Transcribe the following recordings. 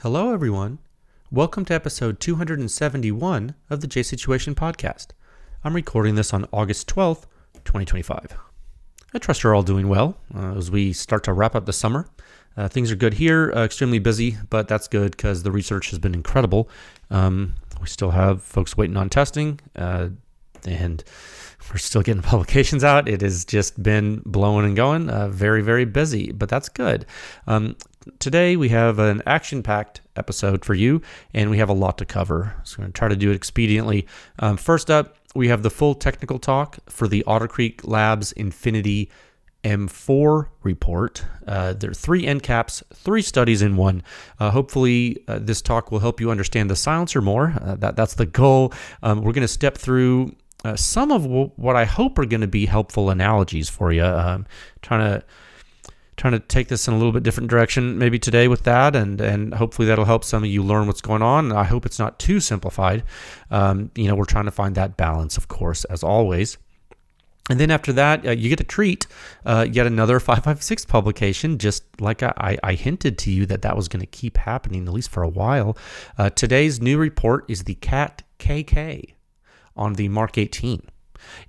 Hello, everyone. Welcome to episode 271 of the J Situation Podcast. I'm recording this on August 12th, 2025. I trust you're all doing well as we start to wrap up the summer. Things are good here, extremely busy, but that's good because the research has been incredible. We still have folks waiting on testing, and we're still getting publications out. It has just been blowing and going, very, very busy, but that's good. Today we have an action-packed episode for you, and we have a lot to cover. So I'm going to try to do it expediently. First up, we have the full technical talk for the Otter Creek Labs Infinity M4 report. There are 3 end caps, 3 studies in one. Hopefully, this talk will help you understand the silencer more. That's the goal. We're going to step through some of what I hope are going to be helpful analogies for you. Trying to take this in a little bit different direction maybe today with that, and hopefully that'll help some of you learn what's going on. I hope it's not too simplified. We're trying to find that balance, of course, as always. And then after that, you get to treat yet another 556 publication, just like I hinted to you that was going to keep happening, at least for a while. Today's new report is the CAT KK on the MK18.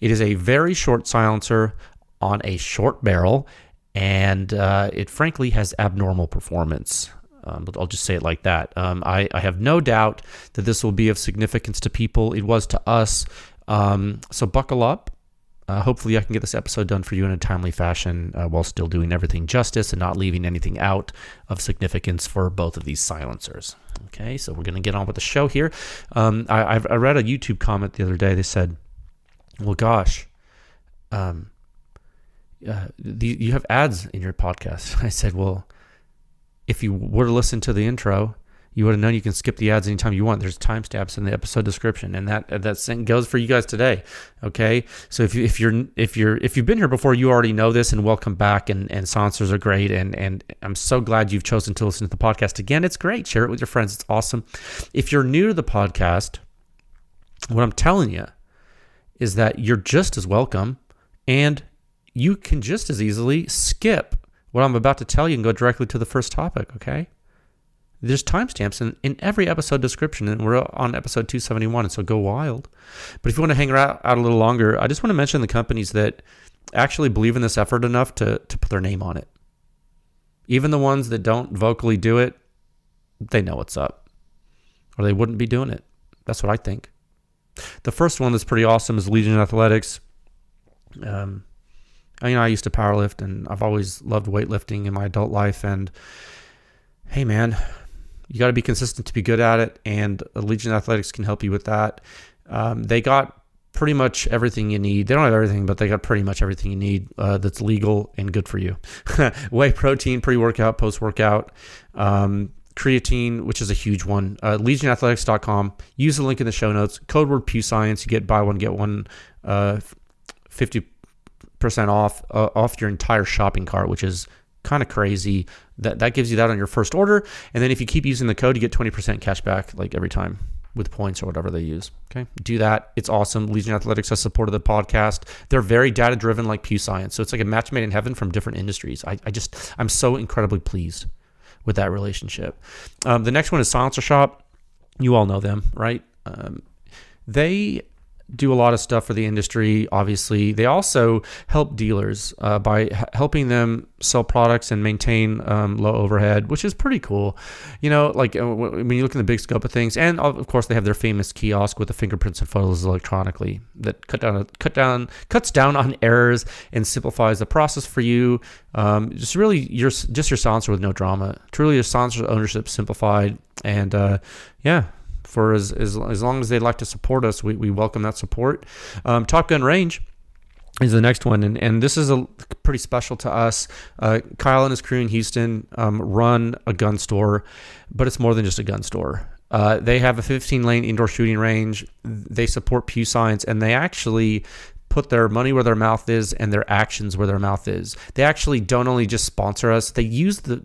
It is a very short silencer on a short barrel, and it frankly has abnormal performance. I'll just say it like that. I have no doubt that this will be of significance to people. It was to us. So buckle up. Hopefully I can get this episode done for you in a timely fashion while still doing everything justice and not leaving anything out of significance for both of these silencers. Okay, so we're going to get on with the show here. I read a YouTube comment the other day. They said, well, gosh, you have ads in your podcast. I said, well, if you were to listen to the intro, you would have known you can skip the ads anytime you want. There's timestamps in the episode description, and that goes for you guys today. Okay, so if you've been here before, you already know this, and welcome back. And silencers are great, and I'm so glad you've chosen to listen to the podcast again. It's great. Share it with your friends. It's awesome. If you're new to the podcast, what I'm telling you is that you're just as welcome, and you can just as easily skip what I'm about to tell you and go directly to the first topic. Okay. There's timestamps in every episode description, and we're on episode 271, and so go wild. But if you want to hang out a little longer, I just want to mention the companies that actually believe in this effort enough to put their name on it. Even the ones that don't vocally do it, they know what's up, or they wouldn't be doing it. That's what I think. The first one that's pretty awesome is Legion Athletics. I used to powerlift, and I've always loved weightlifting in my adult life, and hey, man, you got to be consistent to be good at it, and Legion Athletics can help you with that. They got pretty much everything you need. They don't have everything, but they got pretty much everything you need that's legal and good for you. Whey protein, pre-workout, post-workout, creatine, which is a huge one. LegionAthletics.com. Use the link in the show notes. Code word PewScience. You get buy one, get one 50% off your entire shopping cart, which is kind of crazy. That gives you that on your first order, and then if you keep using the code, you get 20% cash back like every time with points or whatever they use. Okay, do that. It's awesome. Legion Athletics has supported the podcast. They're very data driven, like PewScience, so it's like a match made in heaven from different industries. I'm so incredibly pleased with that relationship. The next one is Silencer Shop. You all know them, right? They do a lot of stuff for the industry, obviously. They also help dealers by helping them sell products and maintain low overhead, which is pretty cool. When you look in the big scope of things, and of course they have their famous kiosk with the fingerprints and photos electronically that cuts down on errors and simplifies the process for you. Just really, your silencer with no drama. Truly, your silencer ownership simplified, and for as long as they'd like to support us, we welcome that support. Top Gun Range is the next one, and this is a pretty special to us. Kyle and his crew in Houston run a gun store, but it's more than just a gun store. They have a 15-lane indoor shooting range. They support PewScience, and they actually put their money where their mouth is and their actions where their mouth is. They actually don't only just sponsor us, they use the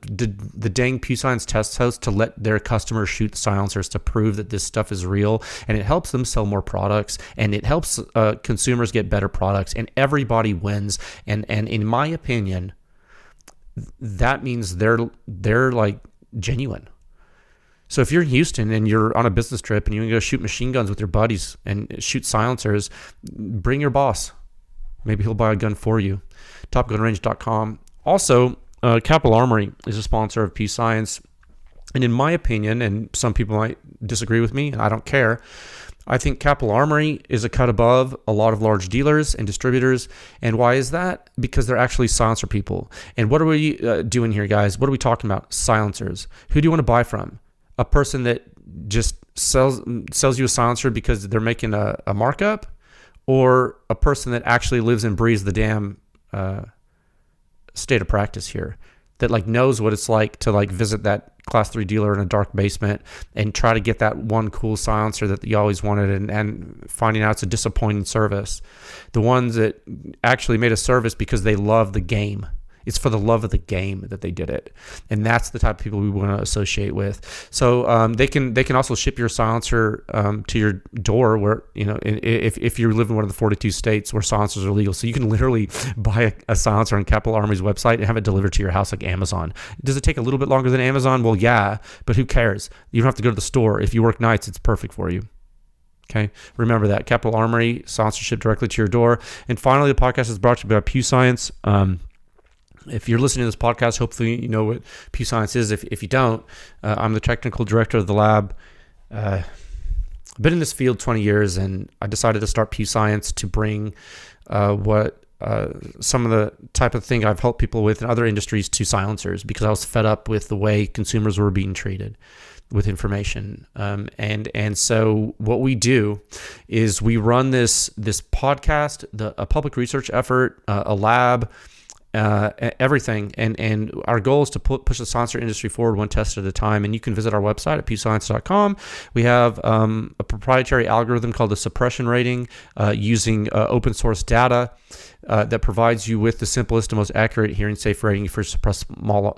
dang PewScience test host to let their customers shoot silencers to prove that this stuff is real, and it helps them sell more products, and it helps consumers get better products, and everybody wins. And in my opinion, that means they're like genuine. So if you're in Houston and you're on a business trip and you want to go shoot machine guns with your buddies and shoot silencers, bring your boss. Maybe he'll buy a gun for you. TopGunRange.com. Also, Capital Armory is a sponsor of Pew Science. And in my opinion, and some people might disagree with me, and I don't care, I think Capital Armory is a cut above a lot of large dealers and distributors. And why is that? Because they're actually silencer people. And what are we doing here, guys? What are we talking about? Silencers. Who do you want to buy from? A person that just sells you a silencer because they're making a markup, or a person that actually lives and breathes the damn state of practice here, that like knows what it's like to like visit that class 3 dealer in a dark basement and try to get that one cool silencer that you always wanted, and finding out it's a disappointing service. The ones that actually made a service because they love the game. It's for the love of the game that they did it, and that's the type of people we want to associate with. So they can also ship your silencer to your door, where if you live in one of the 42 states where silencers are legal. So you can literally buy a silencer on Capital Armory's website and have it delivered to your house like Amazon. Does it take a little bit longer than Amazon? Well, yeah, but who cares? You don't have to go to the store. If you work nights, it's perfect for you. Okay, remember that. Capital Armory, silencer shipped directly to your door. And finally, the podcast is brought to you by Pew Science. If you're listening to this podcast, hopefully you know what Pew Science is. If you don't, I'm the technical director of the lab. I've been in this field 20 years, and I decided to start Pew Science to bring some of the type of thing I've helped people with in other industries to silencers, because I was fed up with the way consumers were being treated with information. And so what we do is we run this podcast, a public research effort, a lab, everything, and our goal is to push the silencer industry forward one test at a time. And you can visit our website at pewscience.com. We have a proprietary algorithm called the suppression rating, using open source data that provides you with the simplest and most accurate hearing safe rating for suppressed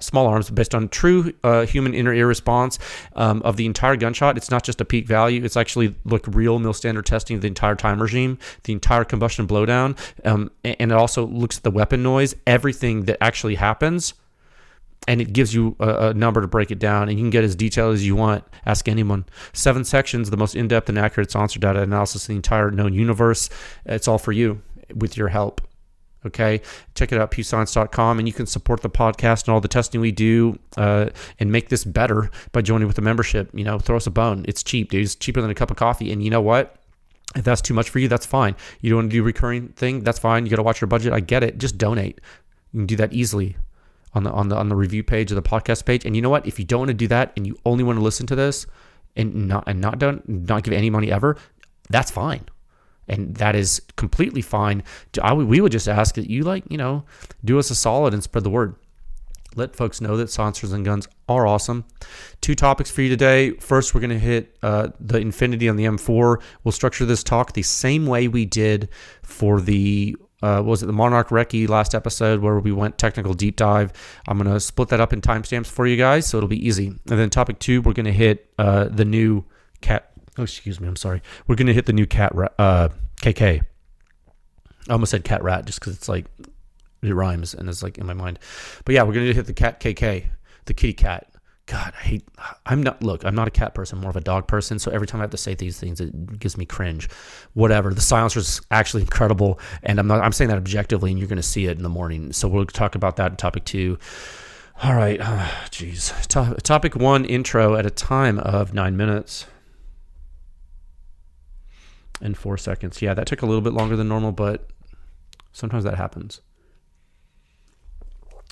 small arms based on true human inner ear response of the entire gunshot. It's not just a peak value. It's actually real mil standard testing of the entire time regime, the entire combustion blowdown, and it also looks at the weapon noise, everything that actually happens, and it gives you a number to break it down, and you can get as detailed as you want. Ask anyone. 7 sections, the most in-depth and accurate silencer data analysis of the entire known universe. It's all for you with your help. Okay, check it out, pewscience.com, and you can support the podcast and all the testing we do and make this better by joining with a membership. Throw us a bone. It's cheap, dude. It's cheaper than a cup of coffee. And you know what? If that's too much for you, that's fine. You don't want to do a recurring thing, that's fine. You got to watch your budget. I get it. Just donate. You can do that easily on the review page of the podcast page. And you know what? If you don't want to do that and you only want to listen to this and not give any money ever, that's fine. And that is completely fine. We would just ask that you do us a solid and spread the word. Let folks know that silencers and guns are awesome. 2 topics for you today. First, we're going to hit the Infinity on the M4. We'll structure this talk the same way we did for the the Monarch Recce last episode, where we went technical deep dive. I'm going to split that up in timestamps for you guys, so it'll be easy. And then topic 2, we're going to hit the new cat. Oh, excuse me. I'm sorry. We're going to hit the new cat KK. I almost said cat rat just because it's like it rhymes and it's like in my mind. But yeah, we're going to hit the cat KK, the kitty cat. God, I'm not a cat person, more of a dog person. So every time I have to say these things, it gives me cringe. Whatever. The silencer is actually incredible, and I'm saying that objectively, and you're going to see it in the morning. So we'll talk about that in topic 2. All right. Geez. Topic 1, intro at a time of 9 minutes. And 4 seconds. Yeah, that took a little bit longer than normal, but sometimes that happens.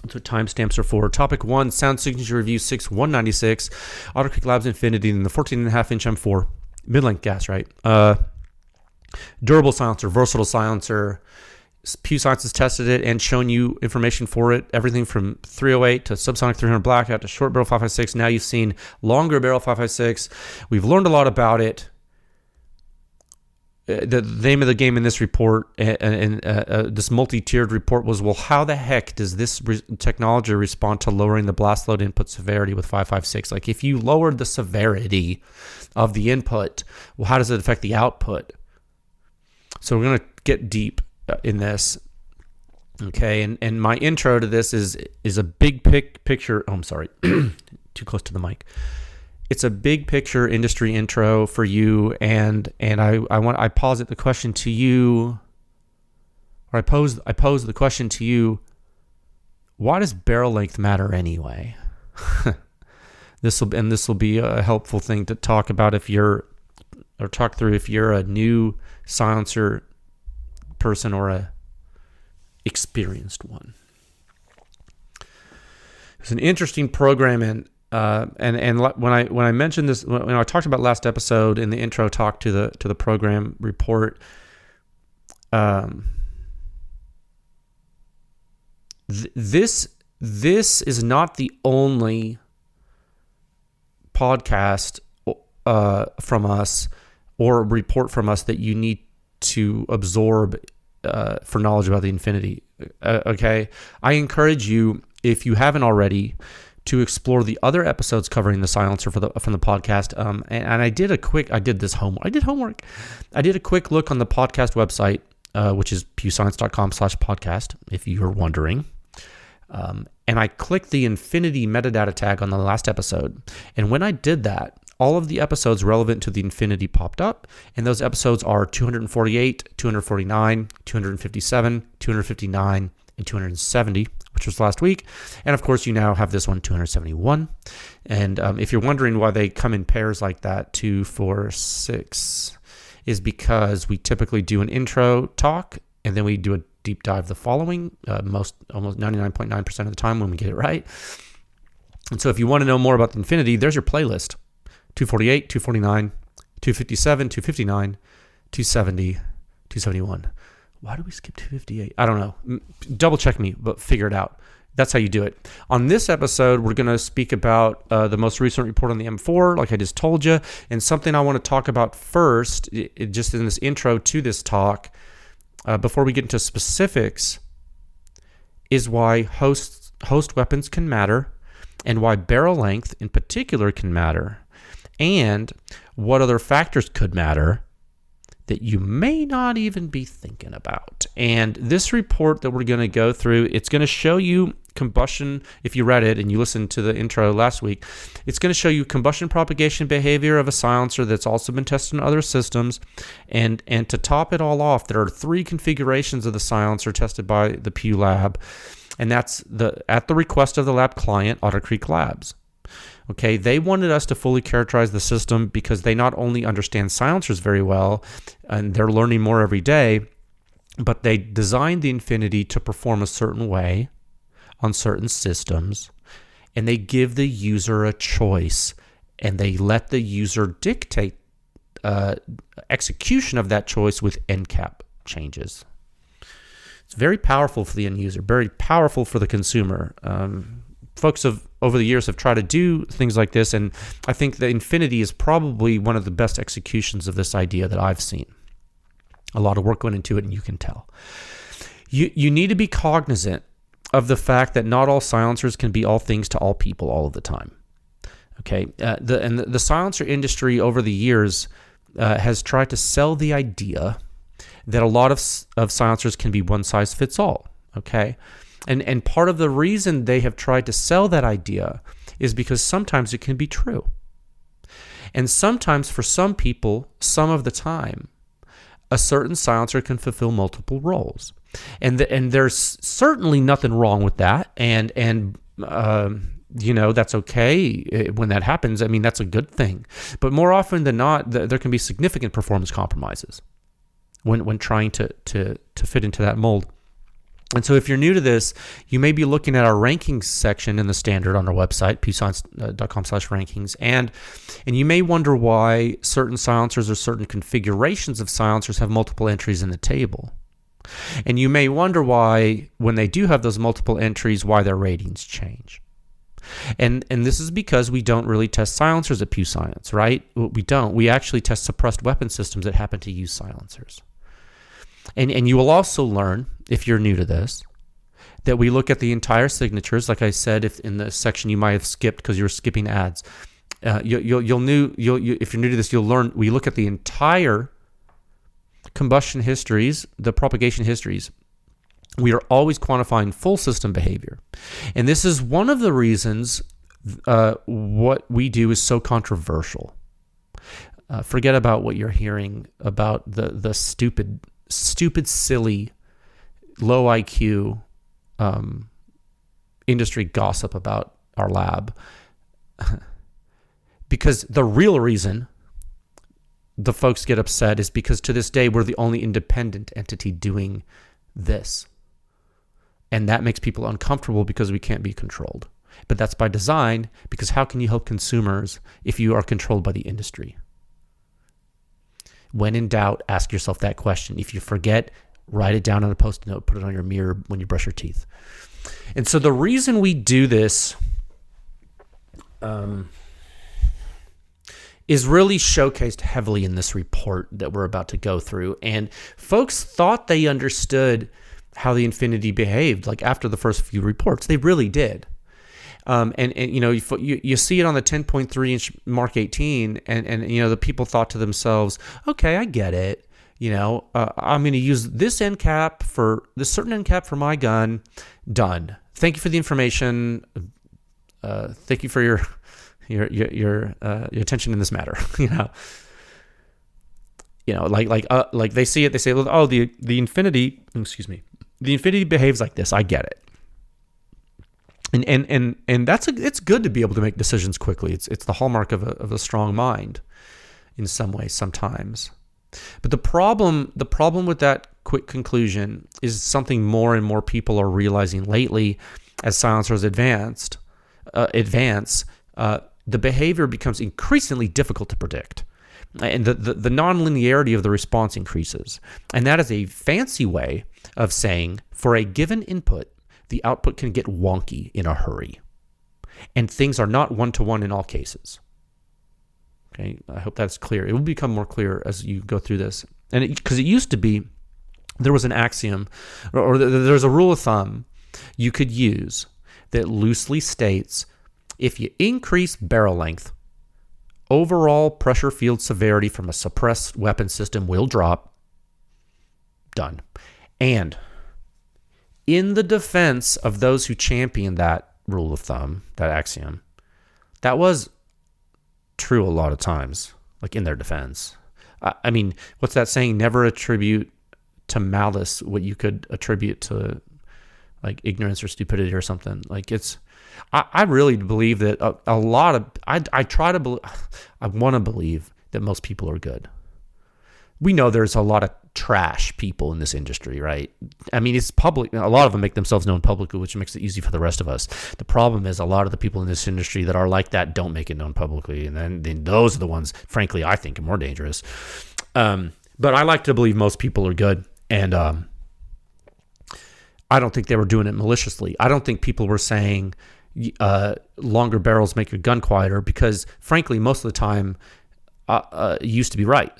That's what timestamps are for. Topic 1, Sound Signature Review 6196, AutoClick Labs Infinity in the 14.5-inch M4. Mid-length gas, right? Durable silencer, versatile silencer. Pew Science has tested it and shown you information for it. Everything from 308 to subsonic 300 blackout to short barrel 5.56. Now you've seen longer barrel 5.56. We've learned a lot about it. The name of the game in this report and this multi-tiered report was, well, how the heck does this technology respond to lowering the blast load input severity with 5.56? Like, if you lowered the severity of the input, well, how does it affect the output? So we're going to get deep in this. Okay, and my intro to this is a big picture. Oh, I'm sorry, too close to the mic. it's a big picture industry intro for you, and I posit the question to you, or I pose the question to you: why does barrel length matter anyway? This will be a helpful thing to talk about if you're a new silencer person or a experienced one. It's an interesting program, and when I mentioned this, when I talked about last episode in the intro talk to the program report, this is not the only podcast from us or report from us that you need to absorb for knowledge about the Infinity. Okay, I encourage you, if you haven't already, to explore the other episodes covering the silencer from the podcast. And I did homework. I did a quick look on the podcast website, which is pewscience.com/podcast, if you're wondering. And I clicked the Infinity metadata tag on the last episode. And when I did that, all of the episodes relevant to the Infinity popped up. And those episodes are 248, 249, 257, 259, and 270, which was last week. And of course, you now have this one, 271. And if you're wondering why they come in pairs like that, 2, 4, 6, is because we typically do an intro talk, and then we do a deep dive the following, almost 99.9% of the time when we get it right. And so if you want to know more about the Infinity, there's your playlist: 248, 249, 257, 259, 270, 271. Why do we skip 258? I don't know. Double check me, but figure it out. That's how you do it. On this episode, we're going to speak about the most recent report on the M4, like I just told you. And something I want to talk about first, just in this intro to this talk, before we get into specifics, is why host weapons can matter, and why barrel length in particular can matter, and what other factors could matter that you may not even be thinking about. And this report that we're going to go through, it's going to show you combustion. If you read it and you listened to the intro last week, it's going to show you combustion propagation behavior of a silencer that's also been tested in other systems. And to top it all off, there are 3 configurations of the silencer tested by the Pew Lab, and that's at the request of the lab client, Otter Creek Labs. Okay, they wanted us to fully characterize the system because they not only understand silencers very well, and they're learning more every day, but they designed the Infinity to perform a certain way on certain systems, and they give the user a choice, and they let the user dictate execution of that choice with end cap changes. It's very powerful for the end user, very powerful for the consumer. Folks over the years have tried to do things like this, and I think the Infinity is probably one of the best executions of this idea that I've seen. A lot of work went into it, and you can tell. You need to be cognizant of the fact that not all silencers can be all things to all people all of the time. Okay, the silencer industry over the years has tried to sell the idea that a lot of silencers can be one size fits all. Okay. And part of the reason they have tried to sell that idea is because sometimes it can be true. And sometimes for some people, some of the time, a certain silencer can fulfill multiple roles. And there's certainly nothing wrong with that. And that's okay when that happens. I mean, that's a good thing. But more often than not, there can be significant performance compromises when trying to fit into that mold. And so if you're new to this, you may be looking at our rankings section in the standard on our website, pewscience.com/rankings. And you may wonder why certain silencers or certain configurations of silencers have multiple entries in the table. And you may wonder why, when they do have those multiple entries, why their ratings change. And this is because we don't really test silencers at Pew Science, right? We don't. We actually test suppressed weapon systems that happen to use silencers. And you will also learn, if you're new to this, that we look at the entire signatures. Like I said, if in the section you might have skipped because you were skipping ads, if you're new to this, you'll learn we look at the entire combustion histories, the propagation histories. We are always quantifying full system behavior, and this is one of the reasons what we do is so controversial. Forget about what you're hearing about the stupid, silly, low IQ industry gossip about our lab. Because the real reason the folks get upset is because to this day we're the only independent entity doing this. And that makes people uncomfortable because we can't be controlled. But that's by design, because how can you help consumers if you are controlled by the industry? When in doubt, ask yourself that question. If you forget, write it down on a Post-it note, put it on your mirror when you brush your teeth. And so the reason we do this is really showcased heavily in this report that we're about to go through. And folks thought they understood how the Infinity behaved, like after the first few reports. They really did. And you know, you see it on the 10.3 inch Mark 18, and you know, the people thought to themselves, okay, I get it. You know, I'm going to use this end cap for this certain end cap for my gun. Done. Thank you for the information. Thank you for your attention in this matter. Like they see it. They say, oh, the Infinity. Excuse me. The Infinity behaves like this. I get it. And it's good to be able to make decisions quickly. It's the hallmark of a strong mind, in some ways, sometimes. But the problem with that quick conclusion is something more and more people are realizing lately as silencers advance. The behavior becomes increasingly difficult to predict, and the nonlinearity of the response increases. And that is a fancy way of saying for a given input, the output can get wonky in a hurry, and things are not one-to-one in all cases. Okay, I hope that's clear. It will become more clear as you go through this. And because it used to be, there was an axiom, or there's a rule of thumb you could use that loosely states, if you increase barrel length, overall pressure field severity from a suppressed weapon system will drop. Done. And in the defense of those who champion that rule of thumb, that axiom, that was true a lot of times, like in their defense. I mean, what's that saying? Never attribute to malice what you could attribute to like ignorance or stupidity or something. Like I really believe that a lot of, I want to believe that most people are good. We know there's a lot of trash people in this industry, right? I mean, it's public. A lot of them make themselves known publicly, which makes it easy for the rest of us. The problem is a lot of the people in this industry that are like that don't make it known publicly. And then those are the ones, frankly, I think are more dangerous. But I like to believe most people are good. And I don't think they were doing it maliciously. I don't think people were saying longer barrels make your gun quieter, because frankly, most of the time it used to be right.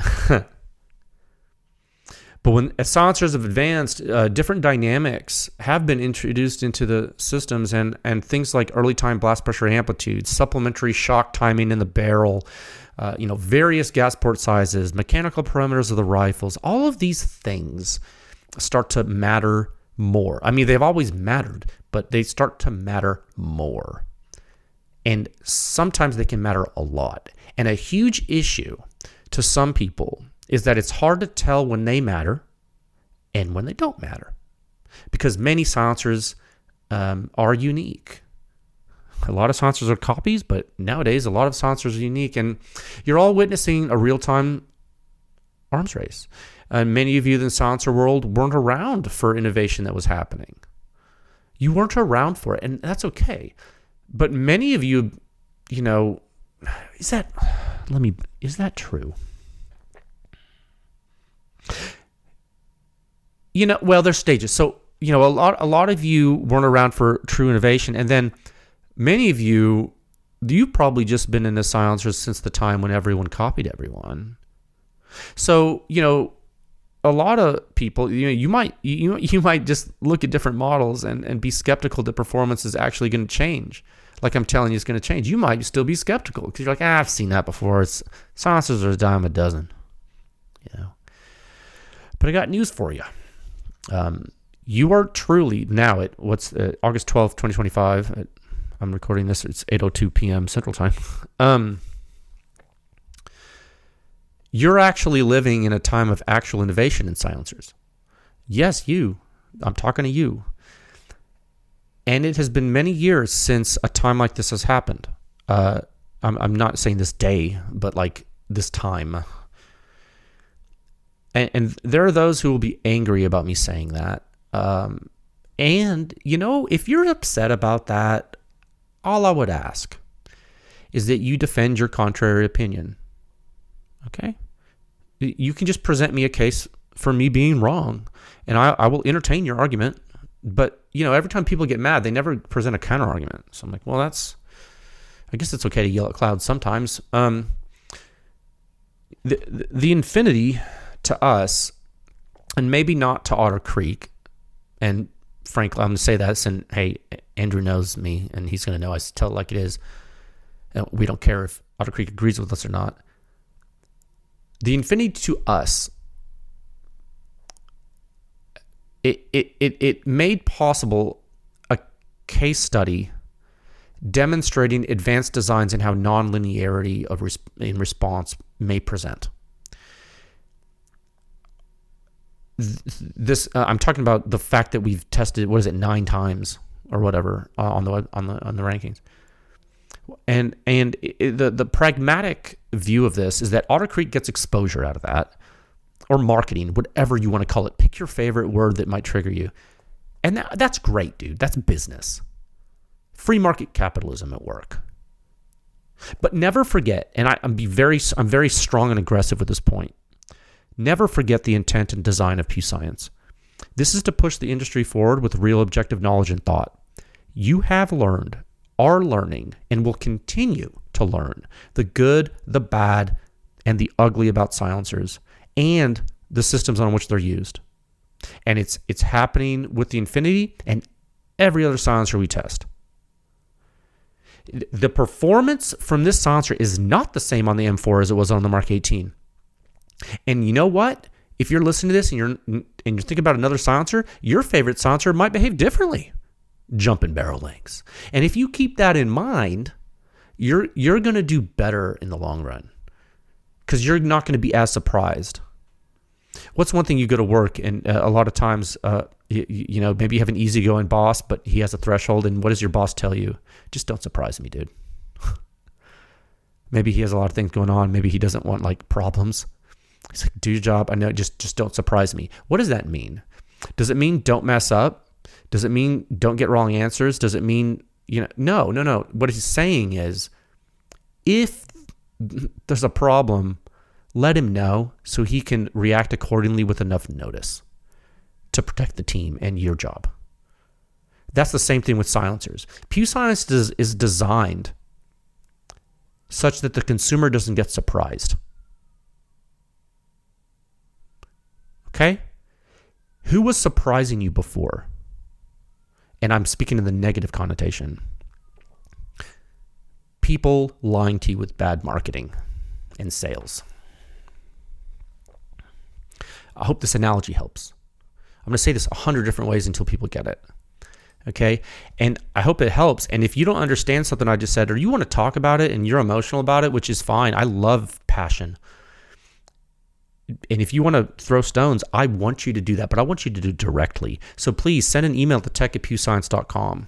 But when silencers have advanced, different dynamics have been introduced into the systems, and things like early time blast pressure amplitude, supplementary shock timing in the barrel, various gas port sizes, mechanical parameters of the rifles, all of these things start to matter more. I mean, they've always mattered, but they start to matter more. And sometimes they can matter a lot. And a huge issue to some people is that it's hard to tell when they matter and when they don't matter, because many silencers are unique. A lot of silencers are copies, but nowadays a lot of silencers are unique, and you're all witnessing a real-time arms race. And many of you in the silencer world weren't around for innovation that was happening. You weren't around for it, and that's okay. But many of you, is that true? Well, there's stages. So, a lot of you weren't around for true innovation. And then many of you've probably just been in the silencers since the time when everyone copied everyone. So, a lot of people, you might just look at different models and be skeptical that performance is actually going to change. Like I'm telling you, it's going to change. You might still be skeptical because you're like, I've seen that before. Silencers are a dime a dozen, But I got news for you. You are truly now at August 12th, 2025 at I'm recording this. It's 8:02 p.m. Central Time. You're actually living in a time of actual innovation in silencers. Yes, you. I'm talking to you. And it has been many years since a time like this has happened. I'm not saying this day, but like this time. And there are those who will be angry about me saying that. And, if you're upset about that, all I would ask is that you defend your contrary opinion. Okay? You can just present me a case for me being wrong, and I will entertain your argument. But, every time people get mad, they never present a counter argument. So I'm like, well, I guess it's okay to yell at clouds sometimes. The infinity to us, and maybe not to Otter Creek, and frankly, I'm going to say this, and hey, Andrew knows me, and he's going to know I tell it like it is. We don't care if Otter Creek agrees with us or not. The infinity to us, it made possible a case study demonstrating advanced designs and how nonlinearity in response may present. This I'm talking about the fact that we've tested 9 times or whatever on the rankings, and the pragmatic view of this is that Otter Creek gets exposure out of that, or marketing, whatever you want to call it. Pick your favorite word that might trigger you, and that's great, dude. That's business, free market capitalism at work. But never forget, and I'm very strong and aggressive with this point. Never forget the intent and design of Pew Science. This is to push the industry forward with real objective knowledge and thought. You have learned, are learning, and will continue to learn the good, the bad, and the ugly about silencers and the systems on which they're used. And it's happening with the Infinity and every other silencer we test. The performance from this silencer is not the same on the M4 as it was on the MK18. And you know what? If you're listening to this and you're thinking about another silencer, your favorite silencer might behave differently. Jumping barrel lengths. And if you keep that in mind, you're going to do better in the long run, because you're not going to be as surprised. What's one thing you go to work and a lot of times, maybe you have an easygoing boss, but he has a threshold. And what does your boss tell you? Just don't surprise me, dude. Maybe he has a lot of things going on. Maybe he doesn't want problems. He's like, do your job. I know, just don't surprise me. What does that mean? Does it mean don't mess up? Does it mean don't get wrong answers? Does it mean, no. What he's saying is, if there's a problem, let him know so he can react accordingly with enough notice to protect the team and your job. That's the same thing with silencers. Pew Science is designed such that the consumer doesn't get surprised. Okay? Who was surprising you before? And I'm speaking in the negative connotation. People lying to you with bad marketing and sales. I hope this analogy helps. I'm going to say this 100 different ways until people get it. Okay? And I hope it helps. And if you don't understand something I just said, or you want to talk about it and you're emotional about it, which is fine. I love passion. And if you want to throw stones, I want you to do that, but I want you to do it directly. So please send an email to tech@pewscience.com.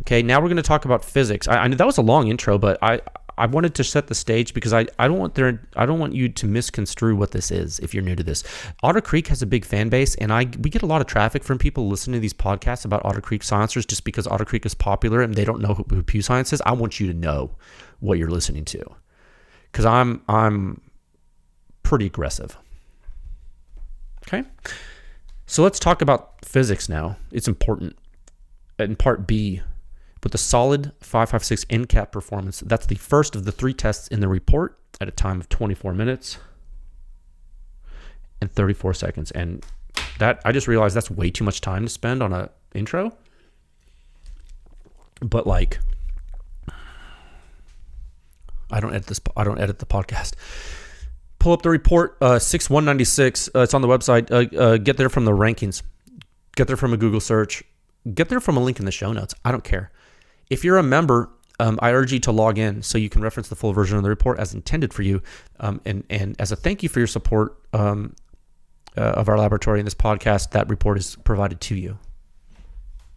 Okay, now we're going to talk about physics. I know that was a long intro, but I wanted to set the stage because I don't want you to misconstrue what this is if you're new to this. Otter Creek has a big fan base, and we get a lot of traffic from people listening to these podcasts about Otter Creek silencers just because Otter Creek is popular and they don't know who Pew Science is. I want you to know what you're listening to, because I'm pretty aggressive. Okay, so let's talk about physics now. It's important. In part B, with the solid 556 NCAP performance, that's the first of the 3 tests in the report at a time of 24 minutes and 34 seconds. And that, I just realized that's way too much time to spend on a intro. But I don't edit the podcast. Pull up the report, 6196. It's on the website. Get there from the rankings. Get there from a Google search. Get there from a link in the show notes. I don't care. If you're a member, I urge you to log in so you can reference the full version of the report as intended for you. And as a thank you for your support of our laboratory and this podcast, that report is provided to you.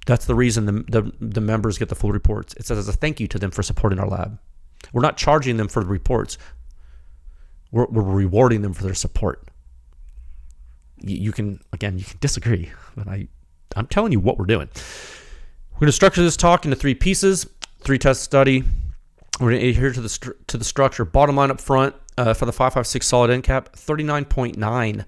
That's the reason the members get the full reports. It says as a thank you to them for supporting our lab. We're not charging them for the reports. We're rewarding them for their support. You can disagree, but I'm telling you what we're doing. We're going to structure this talk into 3 pieces, 3-test study. We're going to adhere to the structure. Bottom line up front for the 5.56 solid end cap, 39.9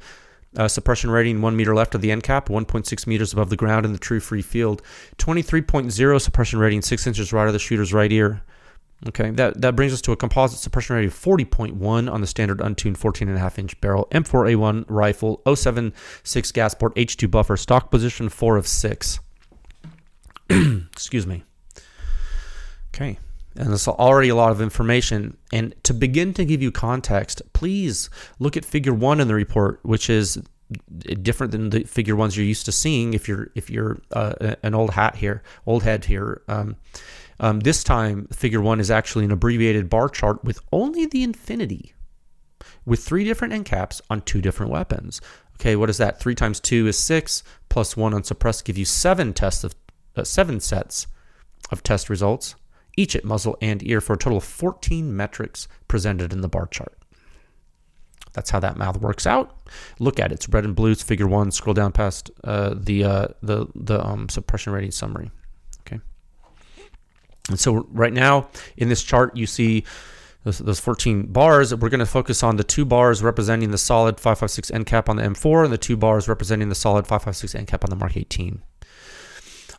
suppression rating, 1 meter left of the end cap, 1.6 meters above the ground in the true free field, 23.0 suppression rating, 6 inches right of the shooter's right ear. Okay, that brings us to a composite suppression rating of 40.1 on the standard untuned 14.5-inch barrel M4A1 rifle, 076 gas port, H2 buffer, stock position 4 of 6. Excuse me. Okay, and that's already a lot of information. And to begin to give you context, please look at Figure 1 in the report, which is different than the Figure 1s you're used to seeing if you're an old head here. This time, Figure 1 is actually an abbreviated bar chart with only the infinity, with 3 different end caps on 2 different weapons. Okay, what is that? 3 times 2 is 6, plus 1 on suppressed give you 7 sets of test results, each at muzzle and ear, for a total of 14 metrics presented in the bar chart. That's how that math works out. Look at it. It's red and blue. It's Figure 1. Scroll down past the suppression rating summary. Okay. And so right now in this chart, you see those 14 bars. We're going to focus on the 2 bars representing the solid 5.56 end cap on the M4 and the 2 bars representing the solid 5.56 end cap on the Mark 18.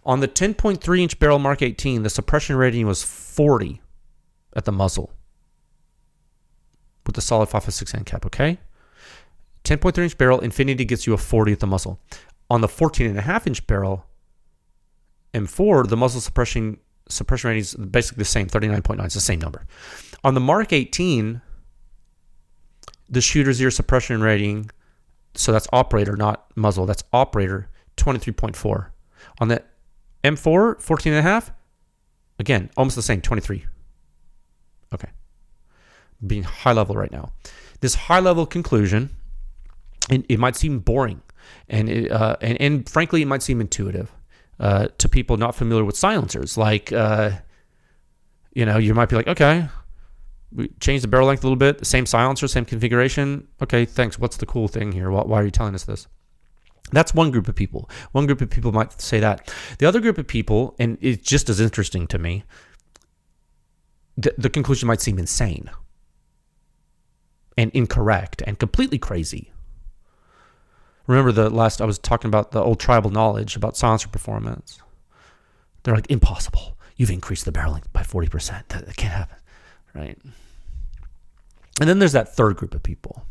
On the 10.3-inch barrel Mark 18, the suppression rating was 40 at the muzzle with the solid 5.56 end cap, okay? 10.3-inch barrel, infinity gets you a 40 at the muzzle. On the 14.5-inch barrel M4, the muzzle suppression rating is basically the same, 39.9. It's the same number. On the Mark 18, the shooter's ear suppression rating, so that's operator, not muzzle, that's operator, 23.4. On the M4, 14.5, again, almost the same, 23. Okay. Being high level right now. This high level conclusion, it might seem boring, and frankly, it might seem intuitive to people not familiar with silencers. Like, you might be like, okay, we changed the barrel length a little bit, same silencer, same configuration. Okay, thanks. What's the cool thing here? Why are you telling us this? That's one group of people. One group of people might say that. The other group of people, and it's just as interesting to me, the conclusion might seem insane and incorrect and completely crazy. Remember I was talking about the old tribal knowledge about silencer performance. They're like, impossible. You've increased the barrel length by 40%. That can't happen, right? And then there's that third group of people.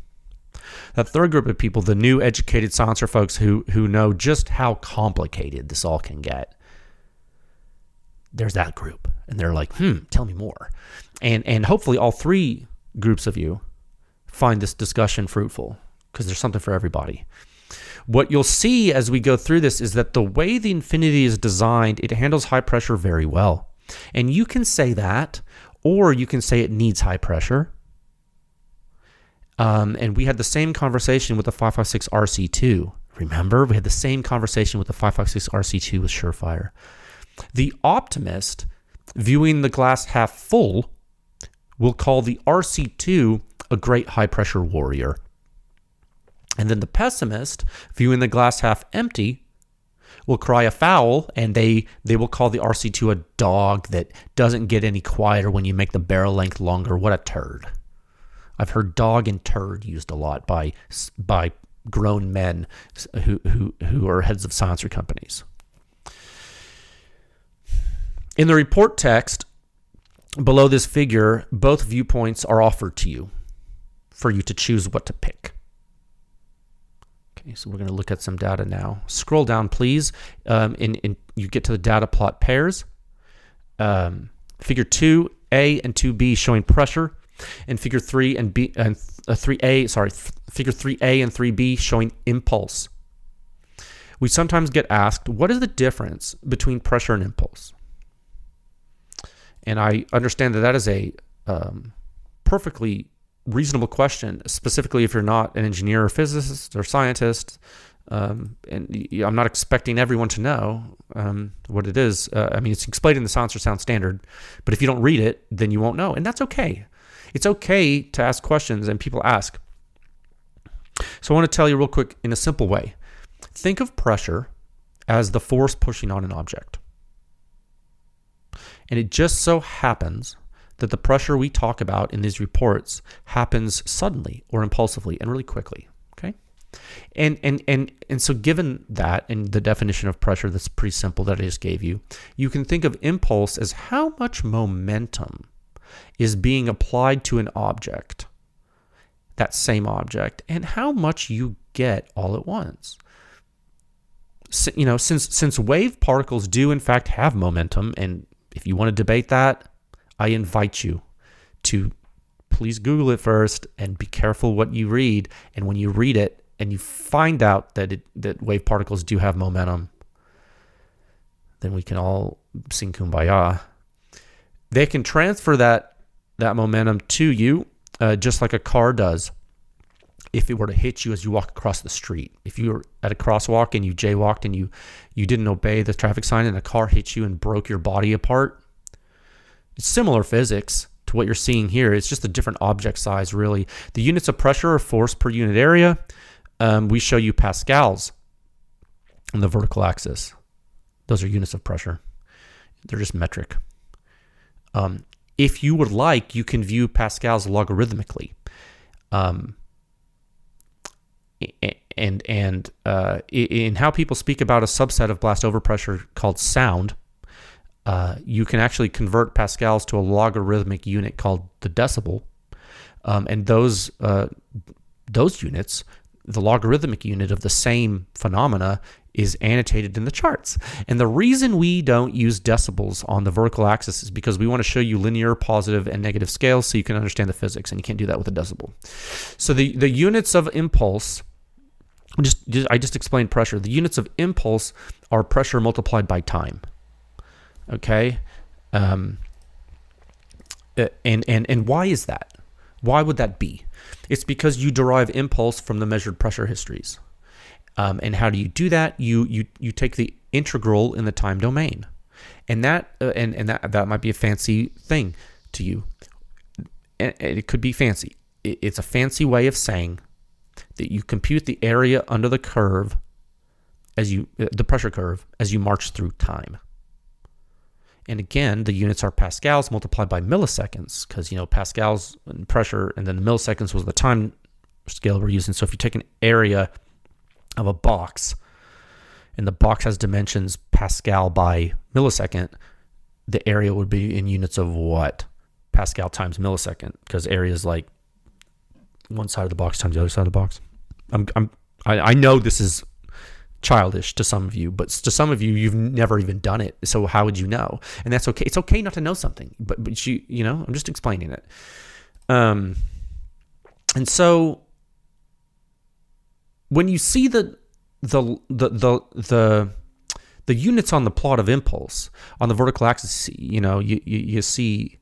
That third group of people, the new educated silencer folks who know just how complicated this all can get. There's that group. And they're like, tell me more. And hopefully all 3 groups of you find this discussion fruitful, because there's something for everybody. What you'll see as we go through this is that the way the Infinity is designed, it handles high pressure very well. And you can say that, or you can say it needs high pressure. And we had the same conversation with the 5.56 RC2. Remember, we had the same conversation with the 5.56 RC2 with Surefire. The optimist, viewing the glass half full, will call the RC2 a great high-pressure warrior. And then the pessimist, viewing the glass half empty, will cry a foul, and they will call the RC2 a dog that doesn't get any quieter when you make the barrel length longer. What a turd. I've heard dog and turd used a lot by grown men who are heads of silencer companies. In the report text below this figure, both viewpoints are offered to you for you to choose what to pick. Okay, so we're going to look at some data now. Scroll down, please, and you get to the data plot pairs. Figure 2A and 2B showing pressure, and figure 3 and B and figure 3A and 3B showing impulse. We sometimes get asked, what is the difference between pressure and impulse? And I understand that that is a perfectly reasonable question, specifically if you're not an engineer or physicist or scientist. And I'm not expecting everyone to know what it is. I mean, it's explained in the Science or Sound Standard, but if you don't read it, then you won't know. And that's okay. It's okay to ask questions, and people ask. So I want to tell you real quick in a simple way. Think of pressure as the force pushing on an object. And it just so happens that the pressure we talk about in these reports happens suddenly or impulsively and really quickly. Okay? And so given that and the definition of pressure that's pretty simple that I just gave you, you can think of impulse as how much momentum is being applied to an object, that same object, and how much you get all at once. Since wave particles do in fact have momentum, and if you want to debate that, I invite you to please Google it first and be careful what you read. And when you read it and you find out that wave particles do have momentum, then we can all sing Kumbaya. They can transfer that momentum to you just like a car does if it were to hit you as you walk across the street. If you were at a crosswalk and you jaywalked and you didn't obey the traffic sign and a car hit you and broke your body apart, it's similar physics to what you're seeing here. It's just a different object size, really. The units of pressure are force per unit area. We show you pascals on the vertical axis. Those are units of pressure. They're just metric. If you would like, you can view pascals logarithmically. And in how people speak about a subset of blast overpressure called sound, you can actually convert pascals to a logarithmic unit called the decibel. And those units, the logarithmic unit of the same phenomena, is annotated in the charts. And the reason we don't use decibels on the vertical axis is because we want to show you linear, positive, and negative scales so you can understand the physics, and you can't do that with a decibel. So the units of impulse, I just explained pressure. The units of impulse are pressure multiplied by time. Okay? And why is that? Why would that be? It's because you derive impulse from the measured pressure histories. And how do you do that? You take the integral in the time domain, and that might be a fancy thing to you. And it could be fancy. It's a fancy way of saying that you compute the area under the curve the pressure curve as you march through time. And again, the units are pascals multiplied by milliseconds, because pascals and pressure, and then the milliseconds was the time scale we're using. So if you take an area of a box, and the box has dimensions Pascal by millisecond, the area would be in units of what? Pascal times millisecond, because area is like one side of the box times the other side of the box. I know this is childish to some of you, but to some of you, you've never even done it. So how would you know? And that's okay. It's okay not to know something, but I'm just explaining it. And so when you see the units on the plot of impulse on the vertical axis, you see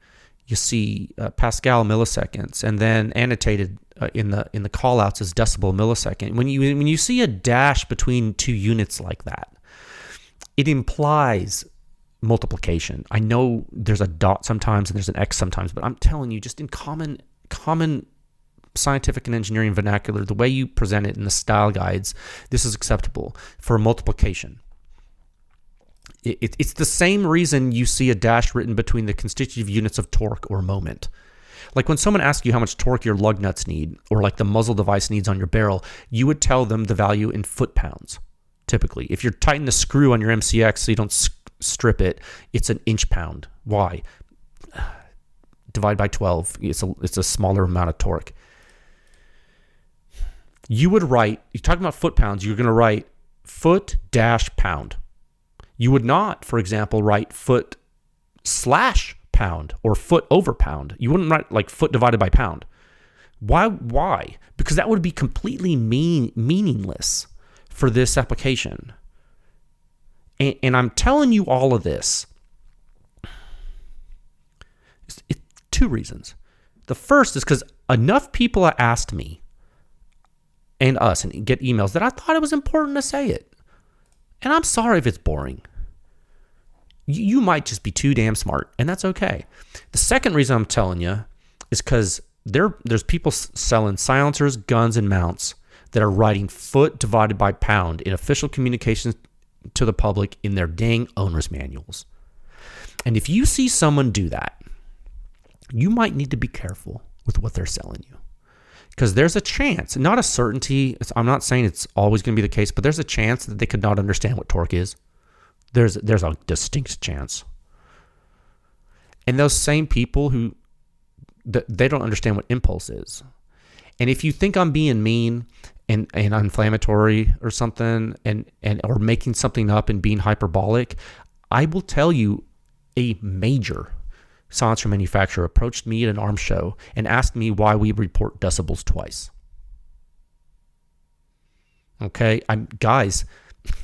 Pascal milliseconds, and then annotated in the callouts as decibel millisecond. When you see a dash between two units like that, it implies multiplication. I know there's a dot sometimes and there's an X sometimes, but I'm telling you, just in common scientific and engineering vernacular, the way you present it in the style guides, this is acceptable for multiplication. It's the same reason you see a dash written between the constitutive units of torque or moment. Like when someone asks you how much torque your lug nuts need, or like the muzzle device needs on your barrel, you would tell them the value in foot-pounds, typically. If you're tightening the screw on your MCX so you don't strip it, it's an inch-pound. Why? Divide by 12. It's a smaller amount of torque. You would write, you're talking about foot-pounds, you're going to write foot-pound. You would not, for example, write foot/pound or foot over pound. You wouldn't write like foot divided by pound. Why? Because that would be completely meaningless for this application. And I'm telling you all of this Two reasons. The first is because enough people asked me and us and get emails that I thought it was important to say it. And I'm sorry if it's boring. You might just be too damn smart, and that's okay. The second reason I'm telling you is because there's people selling silencers, guns, and mounts that are writing foot divided by pound in official communications to the public in their dang owner's manuals. And if you see someone do that, you might need to be careful with what they're selling you. Because there's a chance, not a certainty, I'm not saying it's always going to be the case, but there's a chance that they could not understand what torque is. There's a distinct chance. And those same people who, they don't understand what impulse is. And if you think I'm being mean and inflammatory or something and or making something up and being hyperbolic, I will tell you a major silencer manufacturer approached me at an arms show and asked me why we report decibels twice. Okay, guys,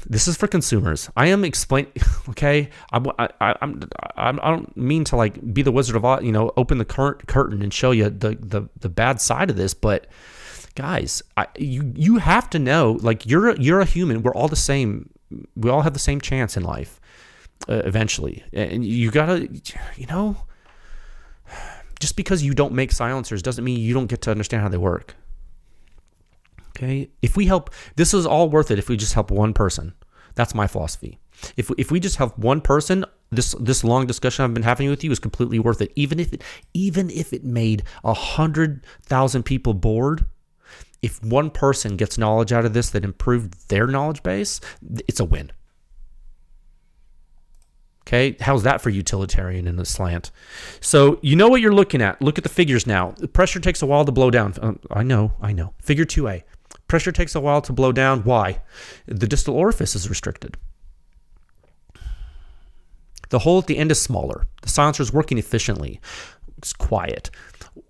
this is for consumers. I am explaining. Okay, I don't mean to like be the Wizard of Oz, open the curtain and show you the bad side of this, but guys, you have to know, like you're a human. We're all the same. We all have the same chance in life eventually, and you gotta, just because you don't make silencers doesn't mean you don't get to understand how they work. Okay, if we help, this is all worth it if we just help one person. That's my philosophy. If we just help one person, this long discussion I've been having with you is completely worth it. Even if it made 100,000 people bored, if one person gets knowledge out of this that improved their knowledge base, it's a win. Okay, how's that for utilitarian in a slant? So you know what you're looking at. Look at the figures now. The pressure takes a while to blow down. I know. Figure 2A. Pressure takes a while to blow down. Why? The distal orifice is restricted. The hole at the end is smaller. The silencer is working efficiently. It's quiet.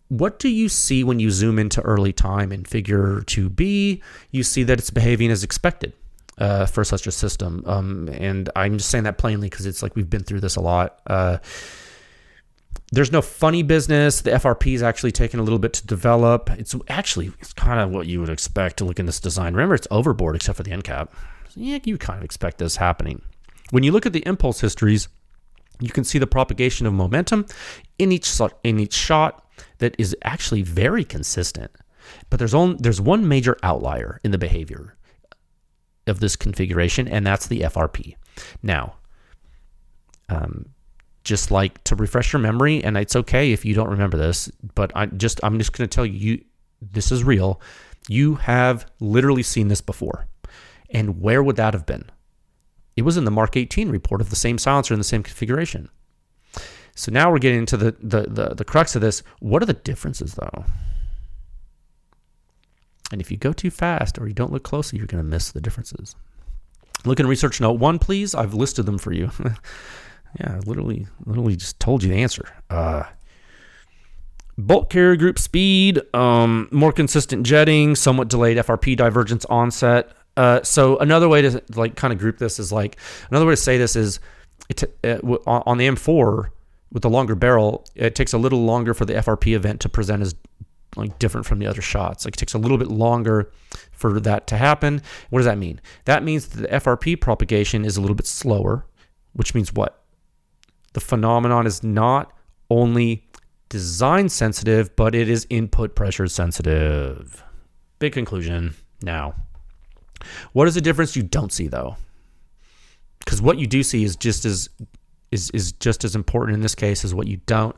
What do you see when you zoom into early time in figure 2B? You see that it's behaving as expected for such a system. And I'm just saying that plainly because it's like we've been through this a lot. There's no funny business. The FRP is actually taking a little bit to develop. It's kind of what you would expect to look in this design. Remember, it's overboard except for the end cap. So yeah, you kind of expect this happening. When you look at the impulse histories, you can see the propagation of momentum in each shot that is actually very consistent. But there's one major outlier in the behavior of this configuration, and that's the FRP. Now, just like to refresh your memory, and it's okay if you don't remember this, but I'm just going to tell you, this is real. You have literally seen this before. And where would that have been? It was in the MK18 report of the same silencer in the same configuration. So now we're getting into the crux of this. What are the differences, though? And if you go too fast or you don't look closely, you're going to miss the differences. Look in research note 1, please. I've listed them for you. Yeah, I literally just told you the answer. Bolt carrier group speed, more consistent jetting, somewhat delayed FRP divergence onset. So another way to like kind of group this is like, another way to say this is on the M4 with the longer barrel, it takes a little longer for the FRP event to present as like different from the other shots. Like it takes a little bit longer for that to happen. What does that mean? That means that the FRP propagation is a little bit slower, which means what? The phenomenon is not only design sensitive, but it is input pressure sensitive. Big conclusion. Now, what is the difference you don't see though? Because what you do see is just as important in this case as what you don't,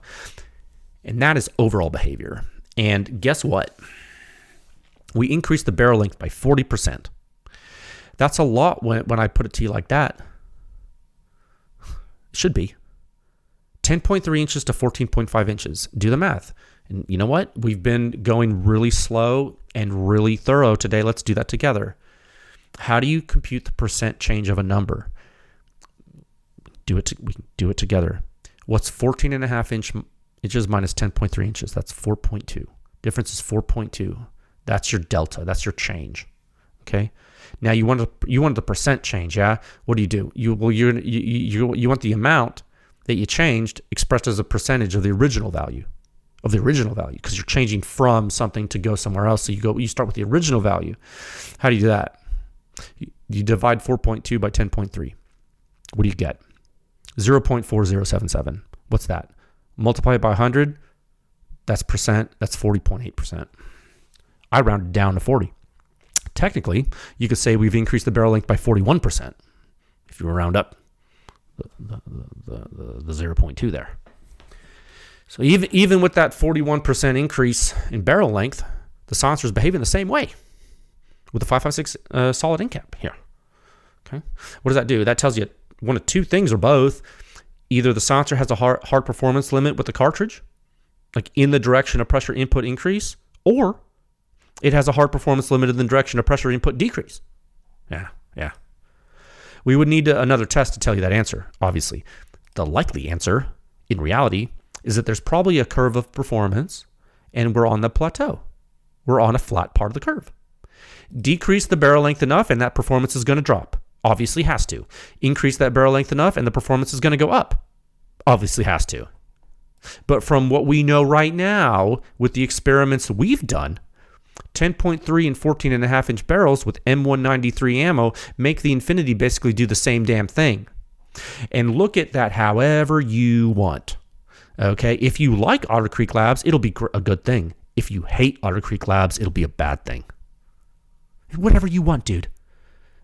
and that is overall behavior. And guess what? We increased the barrel length by 40%. That's a lot when I put it to you like that. It should be 10.3 inches to 14.5 inches. Do the math. And you know what? We've been going really slow and really thorough today. Let's do that together. How do you compute the percent change of a number? We can do it together. What's 14.5 inches minus 10.3 inches? That's 4.2. Difference is 4.2. That's your delta. That's your change. Okay. Now you want the percent change. Yeah. What do? You want the amount that you changed expressed as a percentage of the original value, because you're changing from something to go somewhere else. So you start with the original value. How do you do that? You divide 4.2 by 10.3. What do you get? 0.4077. What's that? Multiply it by 100. That's percent. That's 40.8%. I rounded down to 40. Technically, you could say we've increased the barrel length by 41% if you round up the 0.2 there. So even with that 41% increase in barrel length, the silencer is behaving the same way with the 5.56 solid end cap here. Okay, what does that do? That tells you one of two things or both. Either the silencer has a hard performance limit with the cartridge, like in the direction of pressure input increase, or it has a hard performance limit in the direction of pressure input decrease. Yeah. We would need another test to tell you that answer, obviously. The likely answer, in reality, is that there's probably a curve of performance and we're on the plateau. We're on a flat part of the curve. Decrease the barrel length enough and that performance is going to drop. Obviously has to. Increase that barrel length enough and the performance is going to go up. Obviously has to. But from what we know right now, with the experiments we've done, 10.3 and 14.5 inch barrels with M193 ammo make the Infinity basically do the same damn thing. And look at that however you want. Okay, if you like Otter Creek Labs, it'll be a good thing. If you hate Otter Creek Labs, it'll be a bad thing. Whatever you want, dude.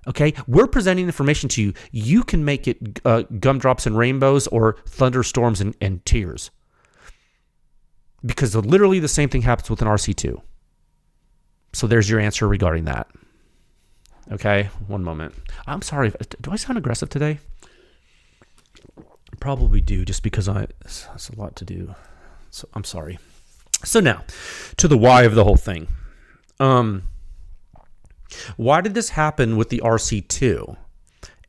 Okay, we're presenting information to you. You can make it gumdrops and rainbows or thunderstorms and tears. Because literally the same thing happens with an RC2. So there's your answer regarding that. Okay, one moment. I'm sorry. Do I sound aggressive today? Probably do, just because it's a lot to do. So I'm sorry. So now, to the why of the whole thing. Why did this happen with the RC2?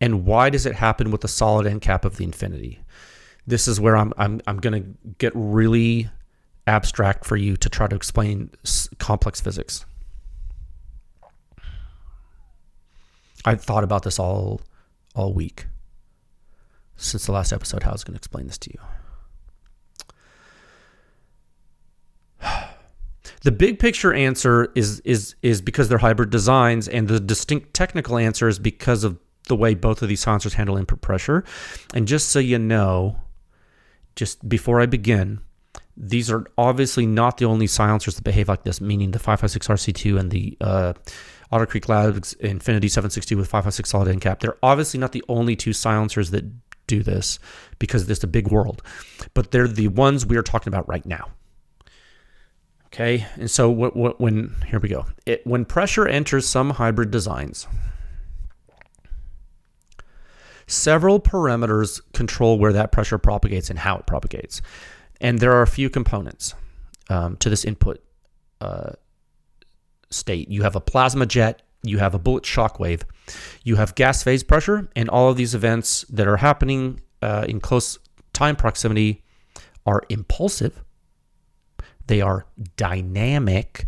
And why does it happen with the solid end cap of the Infinity? This is where I'm going to get really abstract for you to try to explain complex physics. I've thought about this all week since the last episode, how I was going to explain this to you. The big picture answer is because they're hybrid designs, and the distinct technical answer is because of the way both of these silencers handle input pressure. And just so you know, just before I begin, these are obviously not the only silencers that behave like this, meaning the 5.56 RC2 and the Otter Creek Labs Infinity 760 with 5.56 solid end cap. They're obviously not the only two silencers that do this, because it's a big world, but they're the ones we are talking about right now. Okay, and so when here we go. When pressure enters some hybrid designs, several parameters control where that pressure propagates and how it propagates, and there are a few components to this input state. You have a plasma jet, you have a bullet shock wave, you have gas phase pressure, and all of these events that are happening in close time proximity are impulsive. They are dynamic,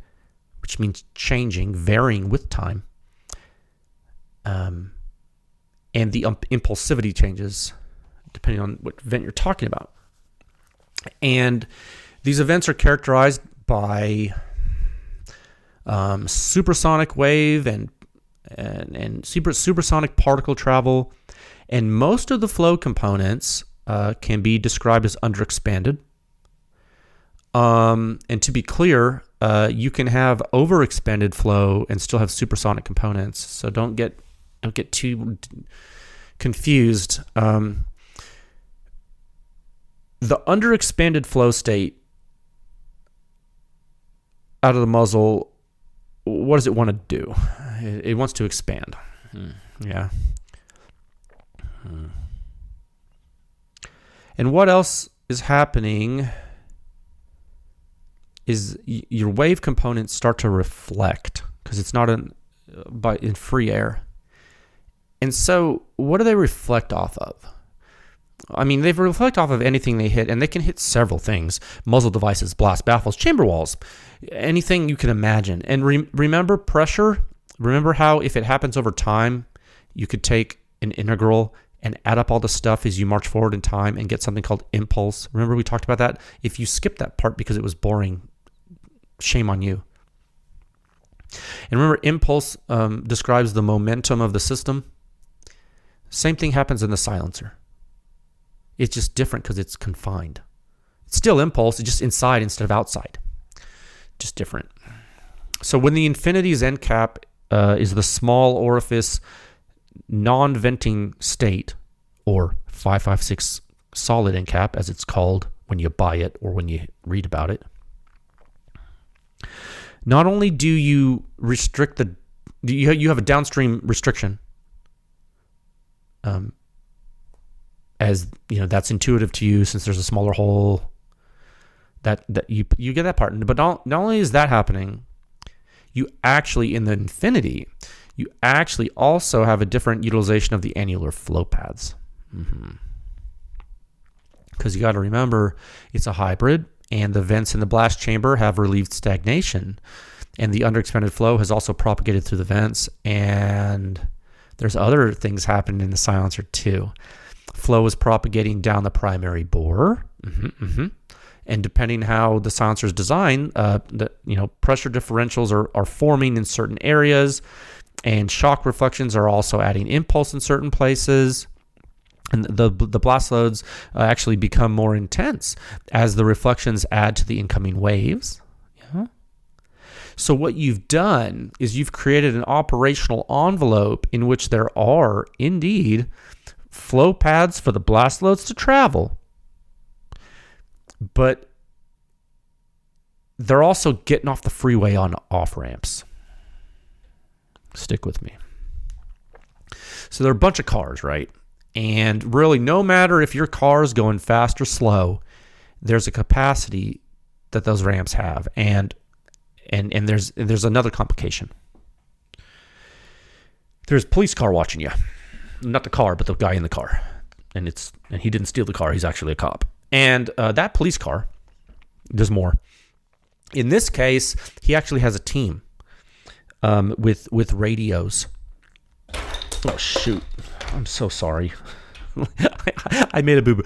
which means changing, varying with time. And the impulsivity changes depending on what event you're talking about. And these events are characterized by supersonic wave and supersonic particle travel. And most of the flow components can be described as underexpanded. And to be clear, you can have overexpanded flow and still have supersonic components. So don't get too confused. The underexpanded flow state out of the muzzle, what does it want to do? It wants to expand. Yeah. And what else is happening is your wave components start to reflect, because it's not in free air. And so what do they reflect off of? I mean, they reflect off of anything they hit, and they can hit several things: muzzle devices, blast baffles, chamber walls, anything you can imagine. And remember pressure. Remember how if it happens over time, you could take an integral and add up all the stuff as you march forward in time and get something called impulse. Remember we talked about that? If you skip that part because it was boring, shame on you. And remember, impulse describes the momentum of the system. Same thing happens in the silencer. It's just different because it's confined. It's still impulse, it's just inside instead of outside. Just different. So when the infinity's end cap is the small orifice non-venting state, or 556 solid end cap, as it's called when you buy it or when you read about it, not only do you restrict you have a downstream restriction, as you know, that's intuitive to you since there's a smaller hole. That you get that part, but not only is that happening, you actually in the infinity, you actually also have a different utilization of the annular flow paths. Because you got to remember, it's a hybrid, and the vents in the blast chamber have relieved stagnation, and the underexpanded flow has also propagated through the vents, and there's other things happening in the silencer too. Flow is propagating down the primary bore, and depending how the silencer is designed, pressure differentials are forming in certain areas, and shock reflections are also adding impulse in certain places. And the blast loads actually become more intense as the reflections add to the incoming waves. Yeah. So what you've done is you've created an operational envelope in which there are indeed flow paths for the blast loads to travel, but they're also getting off the freeway on off ramps. Stick with me. So there are a bunch of cars, right? And really, no matter if your car is going fast or slow, there's a capacity that those ramps have, and there's another complication. There's a police car watching you, not the car, but the guy in the car, and he didn't steal the car. He's actually a cop, and that police car. There's more. In this case, he actually has a team with radios. Oh shoot. I'm so sorry. I made a boo-boo.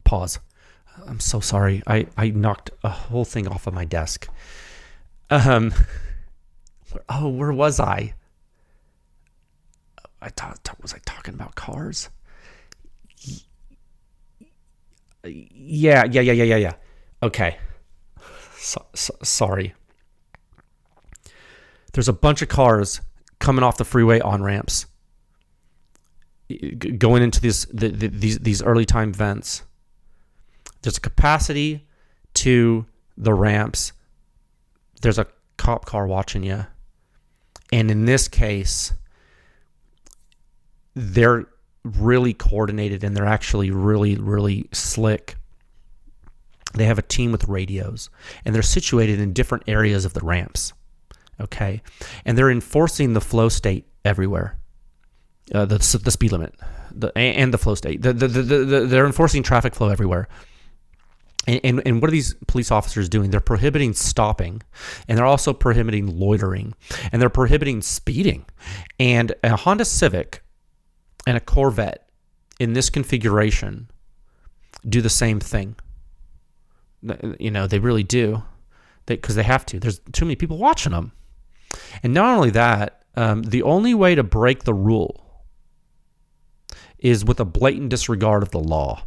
Pause. I'm so sorry. I knocked a whole thing off of my desk. Where was I? Was I talking about cars? Yeah. Okay. Sorry. There's a bunch of cars coming off the freeway on ramps, going into these early time vents. There's a capacity to the ramps. There's a cop car watching you. And in this case, they're really coordinated, and they're actually really, really slick. They have a team with radios, and they're situated in different areas of the ramps. Okay. And they're enforcing the flow state everywhere. The speed limit, and the flow state. They're enforcing traffic flow everywhere. And what are these police officers doing? They're prohibiting stopping, and they're also prohibiting loitering, and they're prohibiting speeding. And a Honda Civic and a Corvette in this configuration do the same thing. You know, they really do, because they have to. There's too many people watching them. And not only that, the only way to break the rule is with a blatant disregard of the law,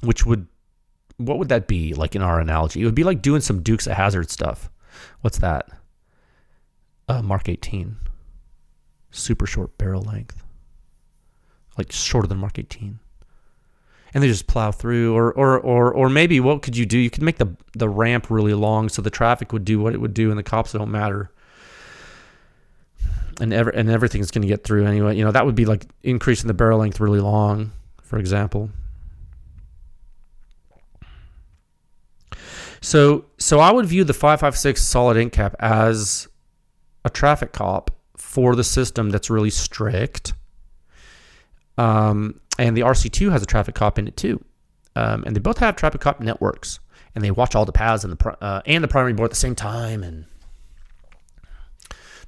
what would that be like in our analogy? It would be like doing some Dukes of Hazzard stuff. What's that? Mark 18. Super short barrel length. Like shorter than Mark 18. And they just plow through, or maybe what could you do? You could make the ramp really long so the traffic would do what it would do, and the cops don't matter. And everything's going to get through anyway. You know, that would be like increasing the barrel length really long, for example. So I would view the 556 solid ink cap as a traffic cop for the system that's really strict. And the RC2 has a traffic cop in it too. And they both have traffic cop networks, and they watch all the paths and the primary board at the same time, and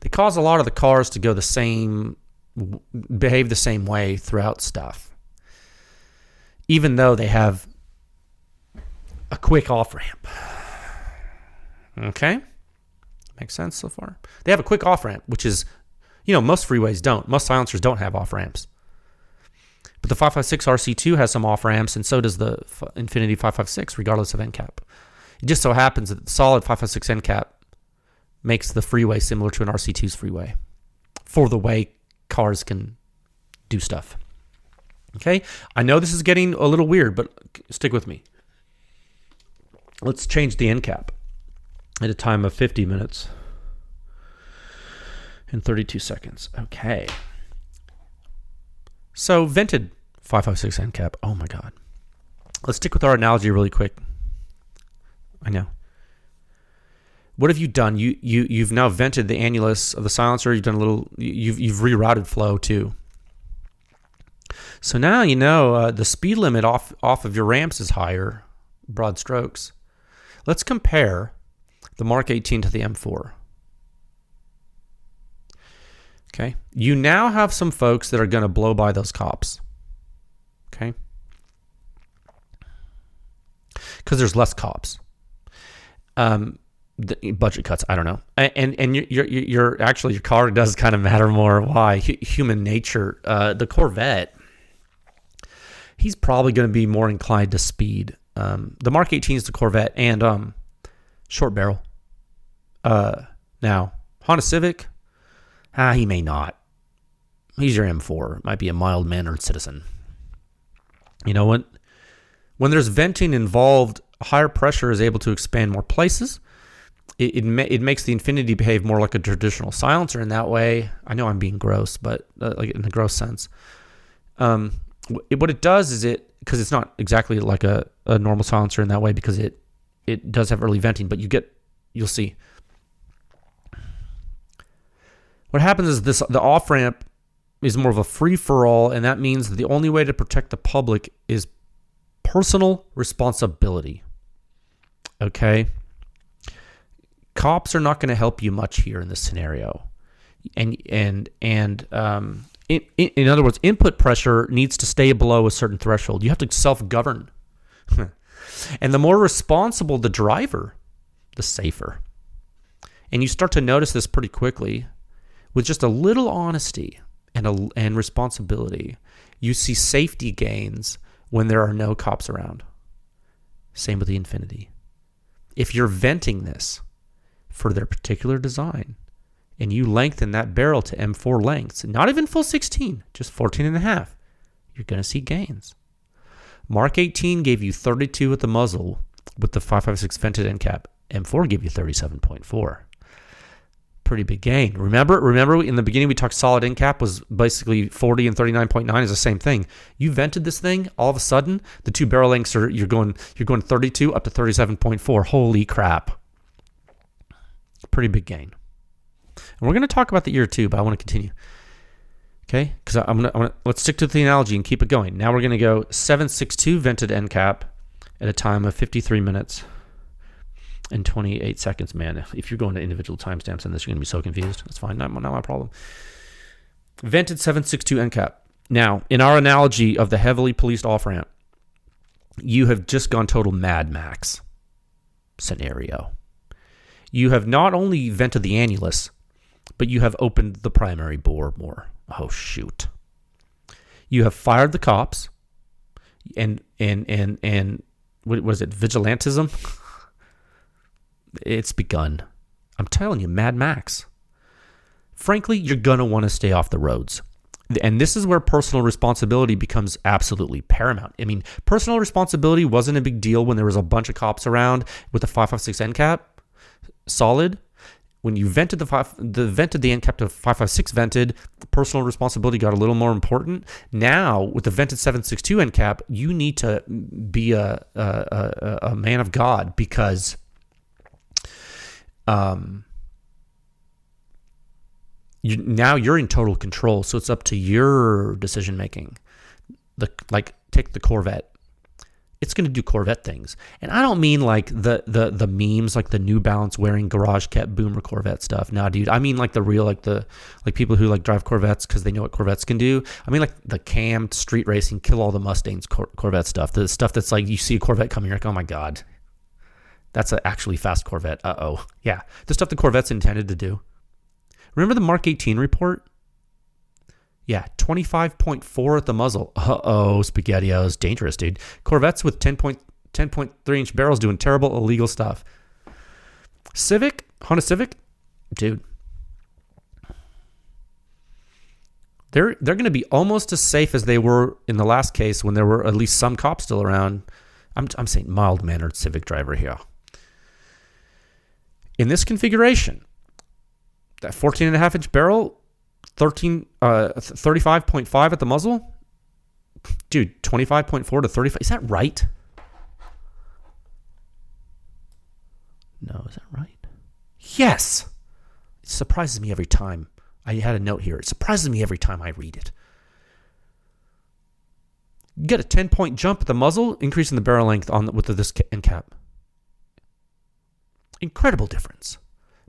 they cause a lot of the cars to go the same behave the same way throughout stuff, even though they have a quick off-ramp. Okay? Makes sense so far? They have a quick off-ramp, which is, most freeways don't. Most silencers don't have off-ramps. But the 556 RC2 has some off-ramps, and so does the Infinity 556, regardless of end cap. It just so happens that the solid 556 end cap makes the freeway similar to an RC2's freeway for the way cars can do stuff. Okay? I know this is getting a little weird, but stick with me. Let's change the end cap at a time of 50 minutes and 32 seconds. Okay. So vented 556 end cap. Oh my God. Let's stick with our analogy really quick. I know. What have you done? You've now vented the annulus of the silencer. You've done a little. You've rerouted flow too. So now the speed limit off of your ramps is higher. Broad strokes. Let's compare the Mark 18 to the M4. Okay. You now have some folks that are going to blow by those cops. Okay. Because there's less cops. The budget cuts. I don't know. And you're actually, your car does kind of matter more. Why? Human nature. The Corvette, he's probably going to be more inclined to speed. The Mark 18 is the Corvette and short barrel. Now, Honda Civic, he may not. He's your M4. Might be a mild-mannered citizen. You know what? When there's venting involved, higher pressure is able to expand more places. It makes the Infinity behave more like a traditional silencer in that way. I know I'm being gross, but like in the gross sense. What it does is because it's not exactly like a normal silencer in that way, because it does have early venting, but you'll see. What happens is the off-ramp is more of a free-for-all, and that means that the only way to protect the public is personal responsibility. Okay? Cops are not going to help you much here in this scenario. In other words, input pressure needs to stay below a certain threshold. You have to self-govern. And the more responsible the driver, the safer. And you start to notice this pretty quickly. With just a little honesty and responsibility, you see safety gains when there are no cops around. Same with the Infinity. If you're venting this for their particular design, and you lengthen that barrel to M4 lengths, not even full 16, just 14 and a half, you're going to see gains. Mark 18 gave you 32 at the muzzle with the 556 vented end cap. M4 gave you 37.4. Pretty big gain. Remember in the beginning we talked solid end cap was basically 40 and 39.9 is the same thing. You vented this thing, all of a sudden the two barrel lengths you're going 32 up to 37.4. Holy crap. Pretty big gain. And we're going to talk about the ear too, but I want to continue. Okay? Because let's stick to the analogy and keep it going. Now we're going to go 762 vented end cap at a time of 53 minutes and 28 seconds. Man, if you're going to individual timestamps in this, you're going to be so confused. That's fine. Not my problem. Vented 762 end cap. Now, in our analogy of the heavily policed off-ramp, you have just gone total Mad Max scenario. You have not only vented the annulus, but you have opened the primary bore more. Oh, shoot. You have fired the cops and what was it, vigilantism? It's begun. I'm telling you, Mad Max. Frankly, you're going to want to stay off the roads. And this is where personal responsibility becomes absolutely paramount. I mean, personal responsibility wasn't a big deal when there was a bunch of cops around with a 556 end cap. Solid. When you vented the end cap to 556 vented, personal responsibility got a little more important. Now, with the vented 762 end cap, you need to be a man of God, because you're in total control. So it's up to your decision making. Take the Corvette. it's going to do Corvette things. And I don't mean like the memes, like the New Balance wearing garage kept boomer Corvette stuff. Nah, dude. I mean like the real, like people who like drive Corvettes because they know what Corvettes can do. I mean like the cammed street racing, kill all the Mustangs Corvette stuff. The stuff that's like you see a Corvette coming, you're like, oh my God, that's an actually fast Corvette. Uh-oh. Yeah. The stuff the Corvette's intended to do. Remember the Mark 18 report? Yeah, 25.4 at the muzzle. Uh-oh, SpaghettiOs. Dangerous, dude. Corvettes with 10.3-inch barrels doing terrible, illegal stuff. Honda Civic? Dude. They're going to be almost as safe as they were in the last case when there were at least some cops still around. I'm saying mild-mannered Civic driver here. In this configuration, that 14.5-inch barrel, 35.5 at the muzzle, dude. 25.4 to 35. Is that right? No, is that right? Yes. It surprises me every time. I had a note here. It surprises me every time I read it. You get a 10-point jump at the muzzle, increasing the barrel length with this end cap. Incredible difference.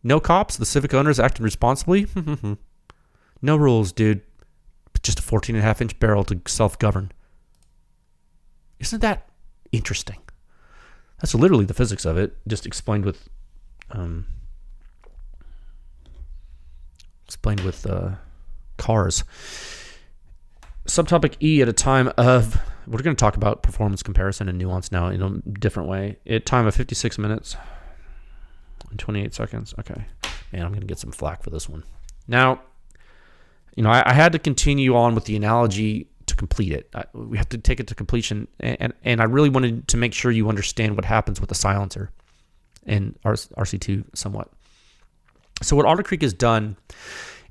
No cops. The Civic owners acting responsibly. No rules, dude. Just a 14.5-inch barrel to self-govern. Isn't that interesting? That's literally the physics of it, just explained with cars. Subtopic E, at a time of, we're going to talk about performance comparison and nuance now in a different way. At time of 56 minutes and 28 seconds. Okay. Man, I'm going to get some flack for this one. Now, I had to continue on with the analogy to complete it. We have to take it to completion, and I really wanted to make sure you understand what happens with the silencer and RC2 somewhat. So what Otter Creek has done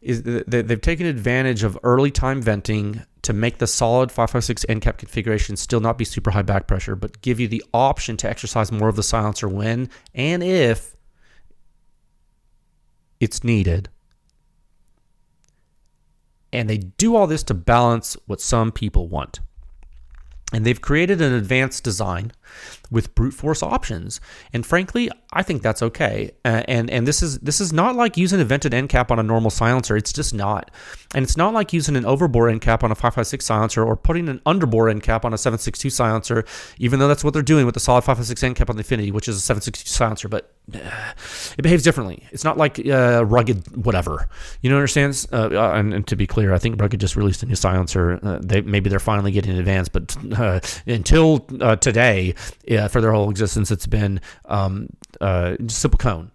is they've taken advantage of early time venting to make the solid 556 end cap configuration still not be super high back pressure, but give you the option to exercise more of the silencer when and if it's needed. And they do all this to balance what some people want. And they've created an advanced design with brute force options. And frankly, I think that's okay. And this is not like using a vented end cap on a normal silencer. It's just not. And it's not like using an overbore end cap on a 556 silencer or putting an underbore end cap on a 762 silencer, even though that's what they're doing with the solid 556 end cap on the Infinity, which is a 762 silencer. But it behaves differently. It's not like rugged whatever. You know what I'm saying? And to be clear, I think Rugged just released a new silencer. Maybe they're finally getting in advance, but until today, for their whole existence, it's been simple cone.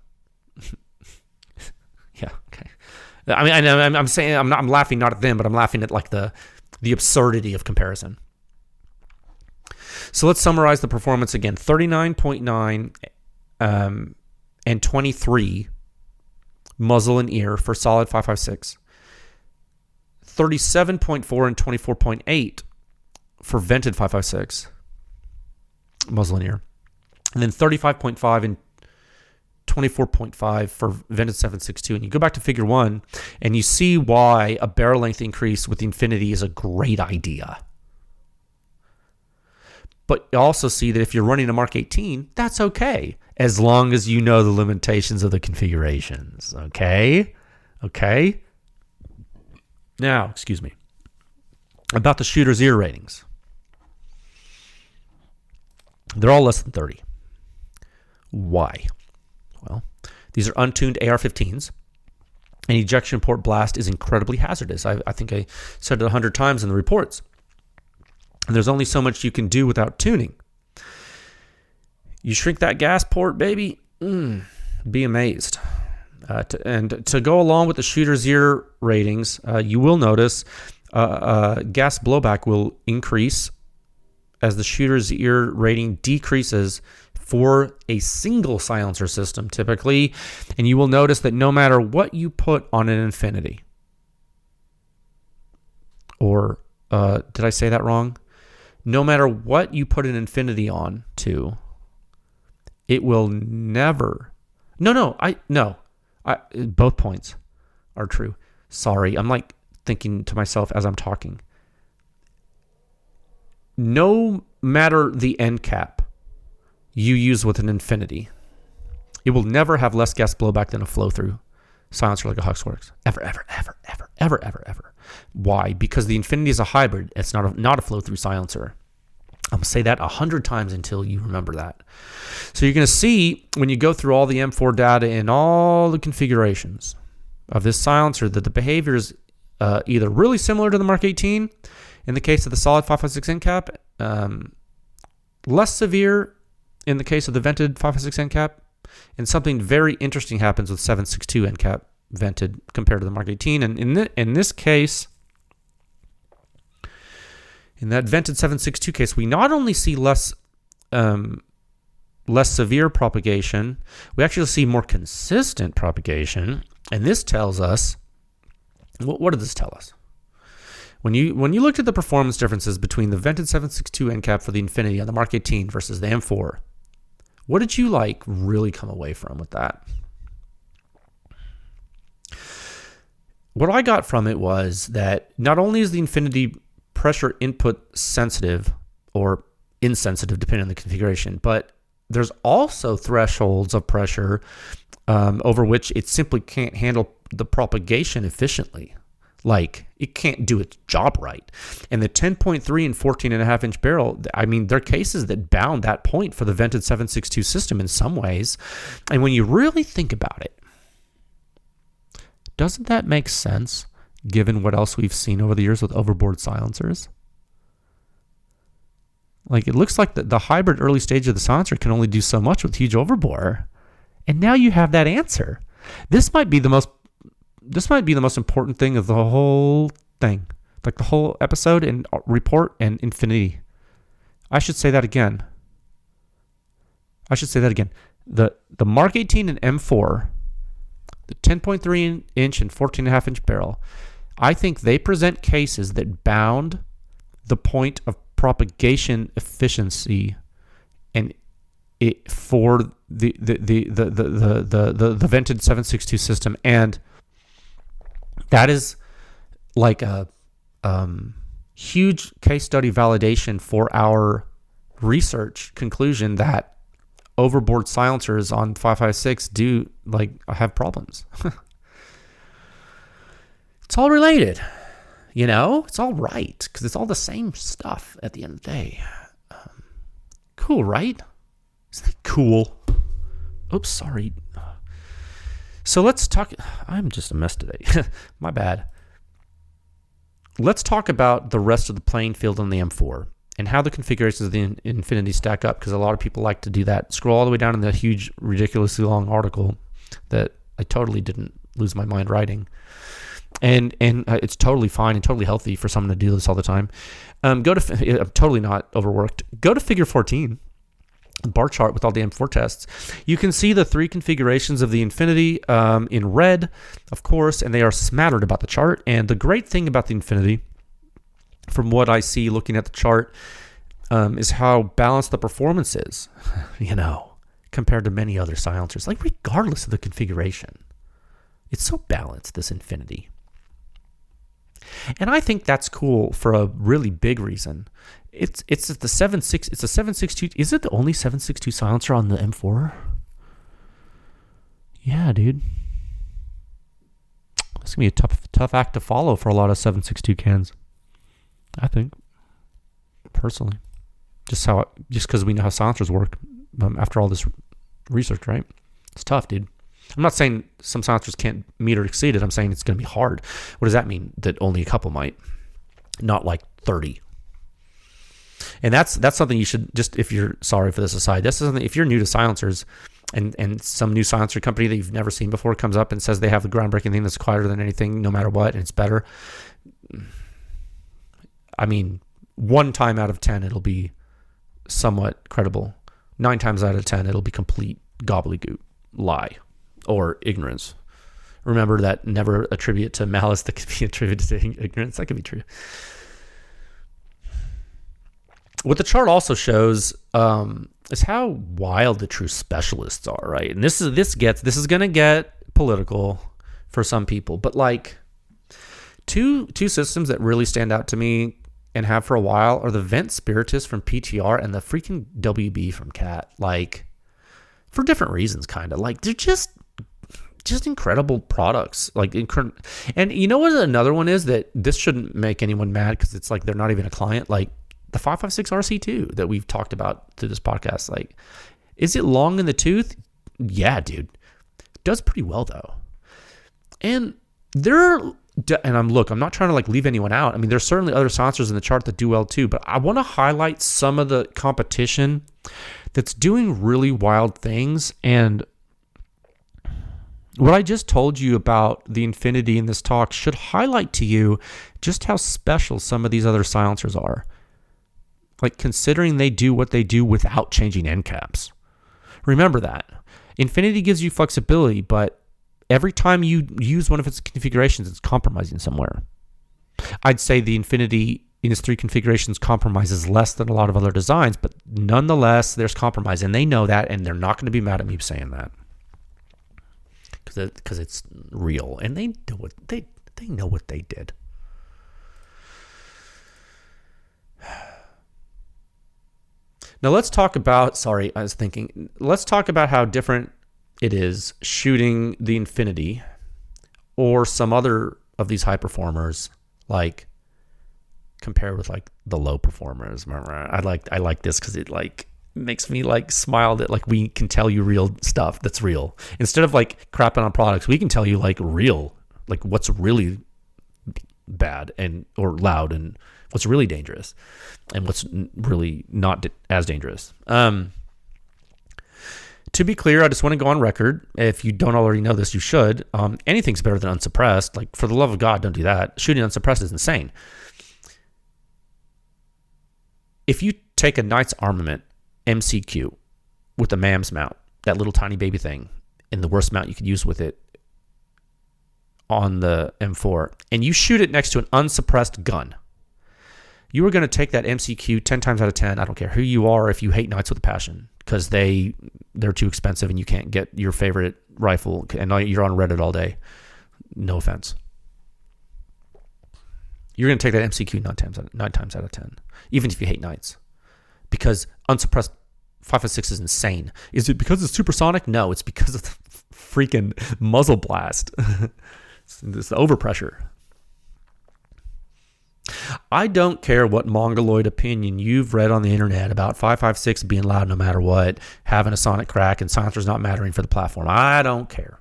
Yeah, okay. I mean, I'm saying I'm laughing not at them, but I'm laughing at like the absurdity of comparison. So let's summarize the performance again: 39.9 and 23 muzzle and ear for solid 556. 37.4 and 24.8 for vented 556 muzzle and ear, and then 35.5 and 24.5 for vented 762. And you go back to figure 1 and you see why a barrel length increase with the Infinity is a great idea. But you also see that if you're running a Mark 18, that's okay, as long as you know the limitations of the configurations. Okay? Now, excuse me, about the shooter's ear ratings. They're all less than 30. Why? Well, these are untuned AR-15s. An ejection port blast is incredibly hazardous. I think I said it 100 times in the reports. And there's only so much you can do without tuning. You shrink that gas port, baby, be amazed. And to go along with the shooter's ear ratings, you will notice gas blowback will increase as the shooter's ear rating decreases for a single silencer system typically. And you will notice that no matter what you put on an Infinity, or did I say that wrong? No matter what you put an Infinity on to, it will never. Both points are true. Sorry, I'm like thinking to myself as I'm talking. No matter the end cap you use with an Infinity, it will never have less gas blowback than a flow-through silencer like a Huxworks. Ever, ever, ever, ever, ever, ever, ever. Why? Because the Infinity is a hybrid. It's not a flow-through silencer. I'm going to say that 100 times until you remember that. So you're going to see when you go through all the M4 data and all the configurations of this silencer that the behavior is either really similar to the Mark 18 in the case of the solid 556 end cap, less severe in the case of the vented 556 end cap, and something very interesting happens with 762 end cap vented compared to the Mark 18. And in this case, in that vented 762 case, we not only see less severe propagation, we actually see more consistent propagation. And this tells us, what did this tell us? When you looked at the performance differences between the vented 762 end cap for the Infinity on the Mark 18 versus the M4, what did you really come away from with that? What I got from it was that not only is the Infinity pressure input sensitive or insensitive depending on the configuration, but there's also thresholds of pressure over which it simply can't handle the propagation efficiently. It can't do its job right. And the 10.3 and 14.5 inch barrel, I mean, there are cases that bound that point for the vented 762 system in some ways. And when you really think about it, doesn't that make sense given what else we've seen over the years with overboard silencers? It looks like the hybrid early stage of the silencer can only do so much with huge overbore. And now you have that answer. This might be the most important thing of the whole thing. The whole episode and report and Infinity. I should say that again. The Mark 18 and M4, the 10.3 inch and 14.5 inch barrel, I think they present cases that bound the point of propagation efficiency and it for the vented 762 system, and that is a huge case study validation for our research conclusion that overboard silencers on 556 do have problems. It's all related, it's all right because it's all the same stuff at the end of the day. Cool, right? Isn't that cool? Oops, sorry. So let's talk. I'm just a mess today. My bad. Let's talk about the rest of the playing field on the M4 and how the configurations of the Infinity stack up, because a lot of people like to do that. Scroll all the way down in the huge, ridiculously long article that I totally didn't lose my mind writing. And it's totally fine and totally healthy for someone to do this all the time. I'm totally not overworked. Go to Figure 14. Bar chart with all the M4 tests. You can see the three configurations of the Infinity in red, of course, and they are smattered about the chart. And the great thing about the Infinity, from what I see looking at the chart, is how balanced the performance is, compared to many other silencers, regardless of the configuration. It's so balanced, this Infinity. And I think that's cool for a really big reason. It's a 762. Is it the only 762 silencer on the M4? Yeah, dude. It's gonna be a tough act to follow for a lot of 762 cans. I think, personally, just because we know how silencers work after all this research, right? It's tough, dude. I'm not saying some silencers can't meet or exceed it. I'm saying it's going to be hard. What does that mean? That only a couple might, not 30. And that's something you should just, if you're sorry for this aside, this is something, if you're new to silencers and some new silencer company that you've never seen before comes up and says they have the groundbreaking thing that's quieter than anything, no matter what, and it's better. I mean, 1 time out of 10, it'll be somewhat credible. 9 times out of 10, it'll be complete gobbledygook, lie, or ignorance. Remember that never attribute to malice that could be attributed to ignorance. That could be true. What the chart also shows is how wild the true specialists are, right? And this is going to get political for some people, but two systems that really stand out to me and have for a while are the Vent Spiritus from PTR and the freaking WB from Cat. Like, for different reasons, kind of. Like, they're just incredible products. Like, and you know what another one is that this shouldn't make anyone mad because it's like they're not even a client. Like the 556 RC2 that we've talked about through this podcast. Like, is it long in the tooth? Yeah, dude. It does pretty well though. And I'm not trying to like leave anyone out. I mean, there's certainly other silencers in the chart that do well too, but I want to highlight some of the competition that's doing really wild things. And what I just told you about the Infinity in this talk should highlight to you just how special some of these other silencers are. Like, considering they do what they do without changing end caps. Remember that. Infinity gives you flexibility, but every time you use one of its configurations, it's compromising somewhere. I'd say the Infinity in its 3 configurations compromises less than a lot of other designs, but nonetheless, there's compromise, and they know that, and they're not going to be mad at me saying that because it's real, and they know what they know what they did. Now let's talk about. Let's talk about how different it is shooting the Infinity or some other of these high performers, like compared with like the low performers. I like this because it like makes me like smile that like we can tell you real stuff that's real instead of like crapping on products. We can tell you like real, like what's really bad and or loud and what's really dangerous and what's really not as dangerous. To be clear, I just want to go on record. If you don't already know this, you should. Anything's better than unsuppressed. Like, for the love of God, don't do that. Shooting unsuppressed is insane. If you take a Knight's Armament MCQ with a MAMS mount, that little tiny baby thing, and the worst mount you could use with it on the M4, and you shoot it next to an unsuppressed gun, you are going to take that MCQ 10 times out of 10. I don't care who you are if you hate Knights with a passion, because they're too expensive and you can't get your favorite rifle, and you're on Reddit all day. No offense. You're going to take that MCQ 9 times out of 10, even if you hate Knights, because unsuppressed 5.56 is insane. Is it because it's supersonic? No, it's because of the freaking muzzle blast. It's the overpressure. I don't care what mongoloid opinion you've read on the internet about 5.56 being loud no matter what, having a sonic crack, and silencers not mattering for the platform. I don't care.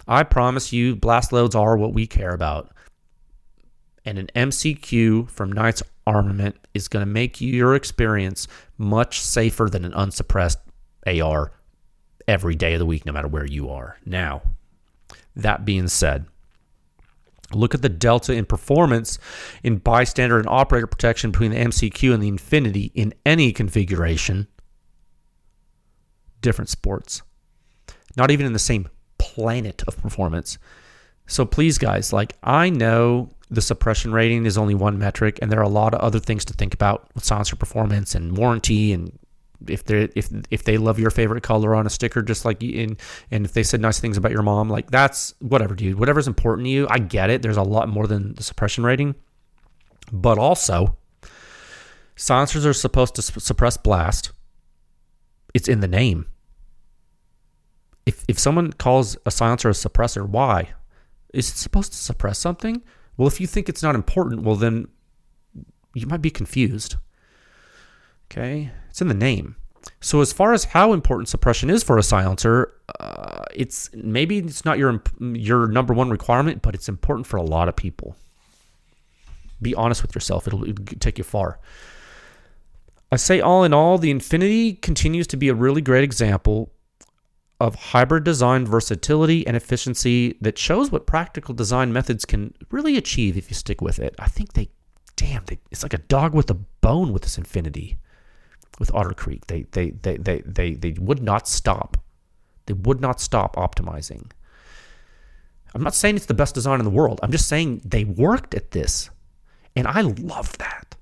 I promise you, blast loads are what we care about. And an MCQ from Knight's Armament is going to make your experience much safer than an unsuppressed AR every day of the week, no matter where you are. Now, that being said, look at the delta in performance in bystander and operator protection between the MCQ and the Infinity in any configuration. Different sports. Not even in the same planet of performance. So please, guys, like, I know the suppression rating is only one metric, and there are a lot of other things to think about with silencer performance and warranty, and if they love your favorite color on a sticker, just like and if they said nice things about your mom, like, that's whatever, dude. Whatever's important to you, I get it. There's a lot more than the suppression rating, but also silencers are supposed to suppress blast. It's in the name. If someone calls a silencer a suppressor, why? Is it supposed to suppress something? Well, if you think it's not important, well, then you might be confused. Okay? It's in the name. So as far as how important suppression is for a silencer, it's not your number one requirement, but it's important for a lot of people. Be honest with yourself. It'll take you far. I say all in all, the Infinity continues to be a really great example of hybrid design versatility and efficiency that shows what practical design methods can really achieve if you stick with it. I think it's like a dog with a bone with this Infinity. With Otter Creek, they would not stop. They would not stop optimizing. I'm not saying it's the best design in the world. I'm just saying they worked at this, and I love that.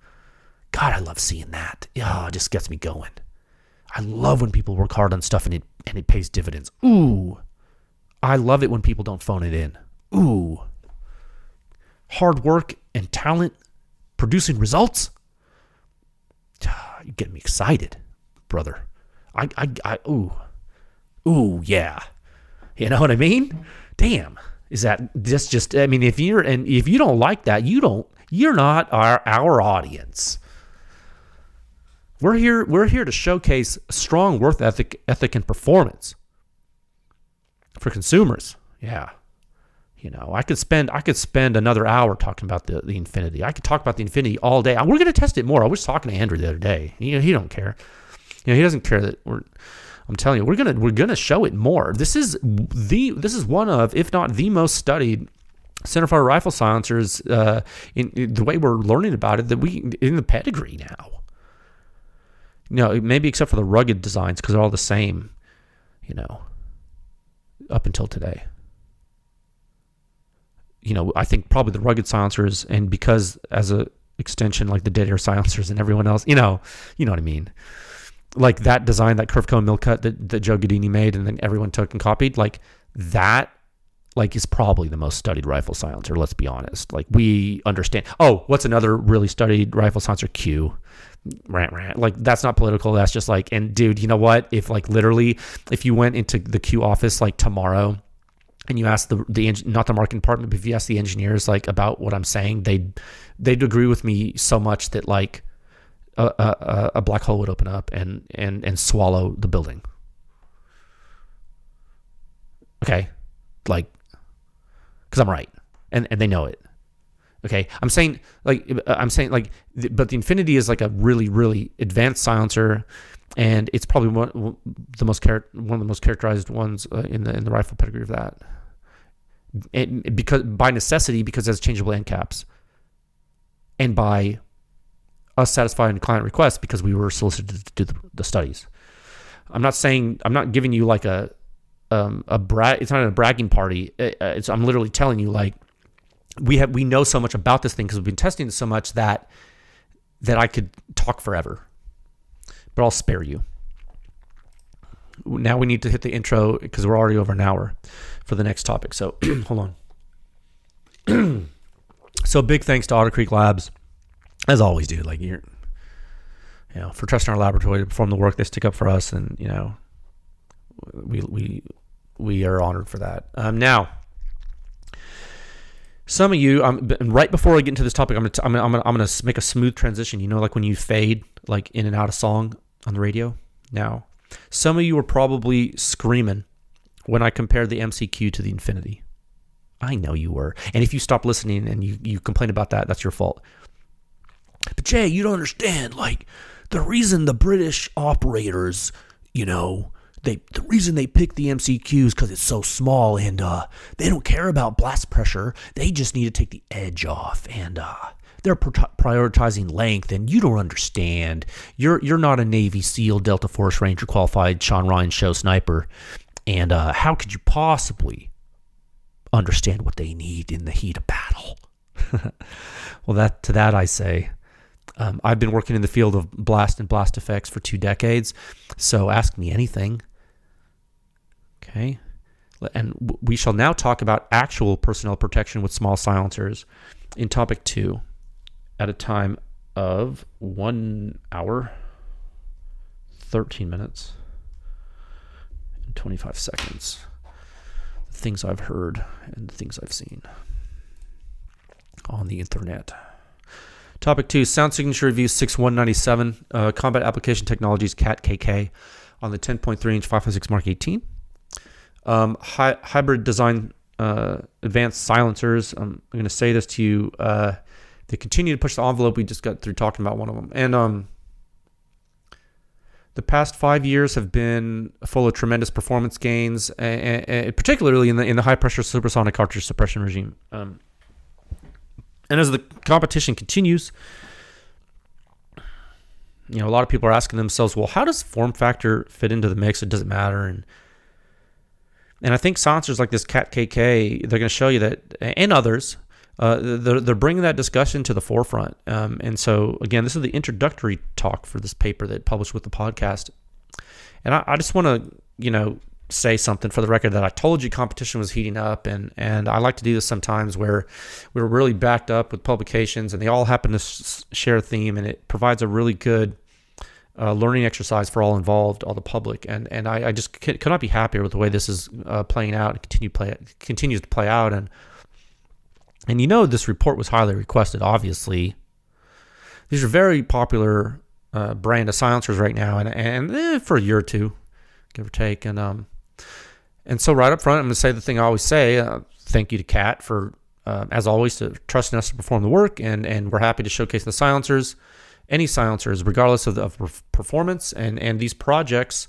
God, I love seeing that. Yeah, it just gets me going. I love when people work hard on stuff and it pays dividends. Ooh. I love it when people don't phone it in. Ooh. Hard work and talent producing results. You're getting me excited, brother. Ooh, yeah. You know what I mean? Damn. Is that just, I mean, if you don't like that, you're not our audience. We're here to showcase strong work ethic and performance for consumers. Yeah. I could spend another hour talking about the Infinity. I could talk about the Infinity all day. We're going to test it more. I was talking to Andrew the other day. He don't care. He doesn't care that I'm telling you, we're gonna show it more. This is one of, if not the most studied centerfire rifle silencers in the way we're learning about it, that we in the pedigree now. Maybe except for the rugged designs, because they're all the same, up until today. I think probably the rugged silencers, and because as a extension, like the dead air silencers and everyone else, you know what I mean? Like that design, that curve cone mill cut that Joe Godini made and then everyone took and copied, like that, like is probably the most studied rifle silencer. Let's be honest. Like we understand. Oh, what's another really studied rifle silencer? Q. Rant. Like that's not political. That's just like, and dude, you know what? If like literally, if you went into the Q office like tomorrow and you asked the not the marketing department, but if you asked the engineers like about what I'm saying, they'd agree with me so much that like a black hole would open up and swallow the building. Okay, like, because I'm right, and they know it. Okay, I'm saying but the Infinity is like a really, really advanced silencer, and it's probably one of the most characterized ones in the rifle pedigree of that. And because by necessity, because it has changeable end caps, and by us satisfying client requests because we were solicited to do the studies. I'm not giving you like it's not a bragging party. I'm literally telling you like we know so much about this thing because we've been testing it so much that I could talk forever, but I'll spare you. Now we need to hit the intro because we're already over an hour for the next topic. So hold on. So big thanks to Otter Creek Labs. As always, dude, like for trusting our laboratory to perform the work they stick up for us, and we are honored for that. Now, some of you, right before I get into this topic, I'm gonna make a smooth transition. Like when you fade like in and out of song on the radio. Now, some of you were probably screaming when I compared the MCQ to the Infinity. I know you were, and if you stop listening and you complain about that, that's your fault. But Jay, you don't understand. Like the reason the British operators, the reason they pick the MCQs because it's so small and they don't care about blast pressure. They just need to take the edge off, and they're prioritizing length. And you don't understand. You're not a Navy SEAL, Delta Force Ranger qualified Sean Ryan show sniper, and how could you possibly understand what they need in the heat of battle? Well, to that I say. I've been working in the field of blast and blast effects for 2 decades, so ask me anything. Okay? And we shall now talk about actual personnel protection with small silencers in topic 2 at a time of 1 hour, 13 minutes, and 25 seconds. The things I've heard and the things I've seen on the internet. Topic 2, Sound Signature Review 6197, Combat Application Technologies, CAT-KK, on the 10.3-inch 5.56 Mark 18. Hybrid design advanced silencers. I'm going to say this to you. They continue to push the envelope. We just got through talking about one of them. And the past 5 years have been full of tremendous performance gains, and particularly in the high-pressure supersonic cartridge suppression regime. And as the competition continues, a lot of people are asking themselves, well, how does form factor fit into the mix? It doesn't matter. And I think silencers like this CAT-KK, they're going to show you that, and others, they're bringing that discussion to the forefront. And so, again, this is the introductory talk for this paper that published with the podcast. And I just want to, say something for the record that I told you competition was heating up, and I like to do this sometimes where we're really backed up with publications and they all happen to share a theme, and it provides a really good learning exercise for all involved, all the public, and I just could not be happier with the way this is playing out and continues to play out, and this report was highly requested. Obviously, these are very popular brand of silencers right now, and for a year or two, give or take, and so right up front, I'm going to say the thing I always say: thank you to Cat for, as always, to trusting us to perform the work, and we're happy to showcase the silencers. Any silencers, regardless of performance, and these projects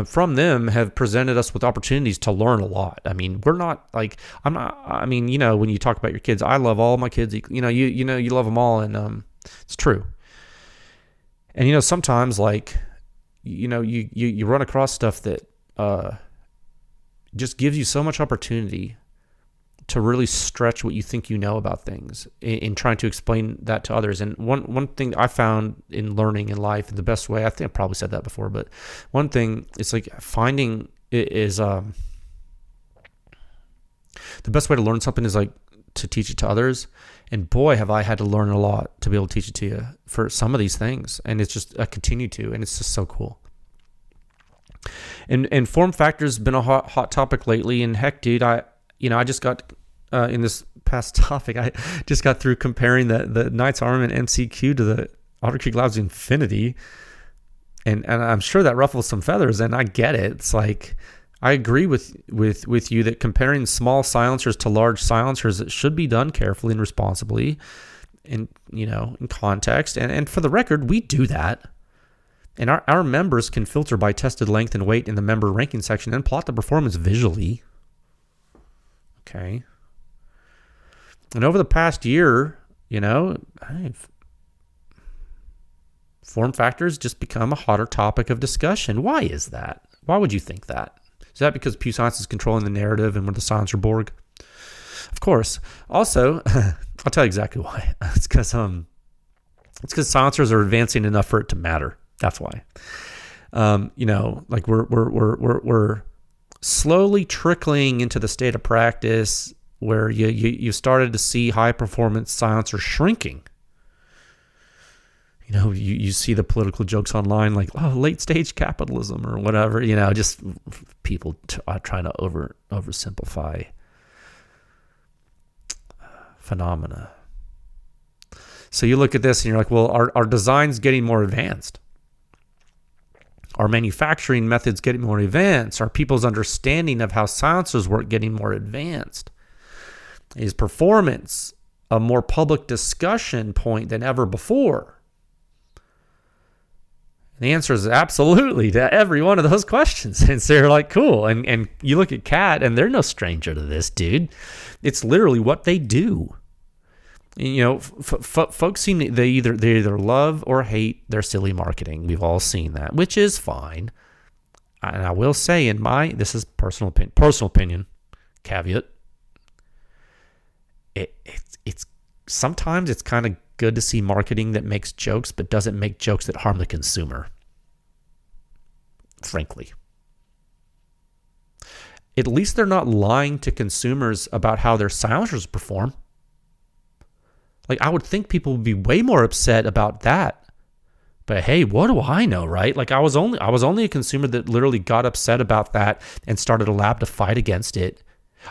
from them have presented us with opportunities to learn a lot. I mean, we're not like, I'm not, I mean, when you talk about your kids, I love all my kids, you love them all, and it's true. And sometimes like, you run across stuff that just gives you so much opportunity to really stretch what you think you know about things in trying to explain that to others. And one thing I found in learning in life, the best way, I think I probably said that before, but one thing it's like finding is the best way to learn something is like to teach it to others. And boy, have I had to learn a lot to be able to teach it to you for some of these things. And it's just, I continue to, and it's just so cool. And form factor's been a hot topic lately. And heck, dude, I just got, in this past topic, I just got through comparing the Knights Armament MCQ to the Otter Creek Labs Infinity, and I'm sure that ruffles some feathers, and I get it. It's like, I agree with you that comparing small silencers to large silencers, it should be done carefully and responsibly, in context, and for the record, we do that. And our members can filter by tested length and weight in the member ranking section and plot the performance visually. Okay. And over the past year, form factors just become a hotter topic of discussion. Why is that? Why would you think that? Is that because Pew Science is controlling the narrative and we're the silencer Borg? Of course. Also, I'll tell you exactly why. It's because silencers are advancing enough for it to matter. That's why. Like we're slowly trickling into the state of practice where you started to see high performance silencers shrinking. You see the political jokes online like, oh, late stage capitalism or whatever, just people trying to oversimplify phenomena. So you look at this and you're like, well, our design's getting more advanced. Our manufacturing methods getting more advanced. Our people's understanding of how silencers work getting more advanced. Is performance a more public discussion point than ever before? And the answer is absolutely to every one of those questions. And so you're like, cool. And you look at Cat, and they're no stranger to this, dude. It's literally what they do. Folks seem they either love or hate their silly marketing. We've all seen that, which is fine. And I will say, this is personal opinion, caveat. It's sometimes it's kind of good to see marketing that makes jokes but doesn't make jokes that harm the consumer. Frankly. At least they're not lying to consumers about how their silencers perform. Like, I would think people would be way more upset about that. But hey, what do I know, right? Like, I was only a consumer that literally got upset about that and started a lab to fight against it.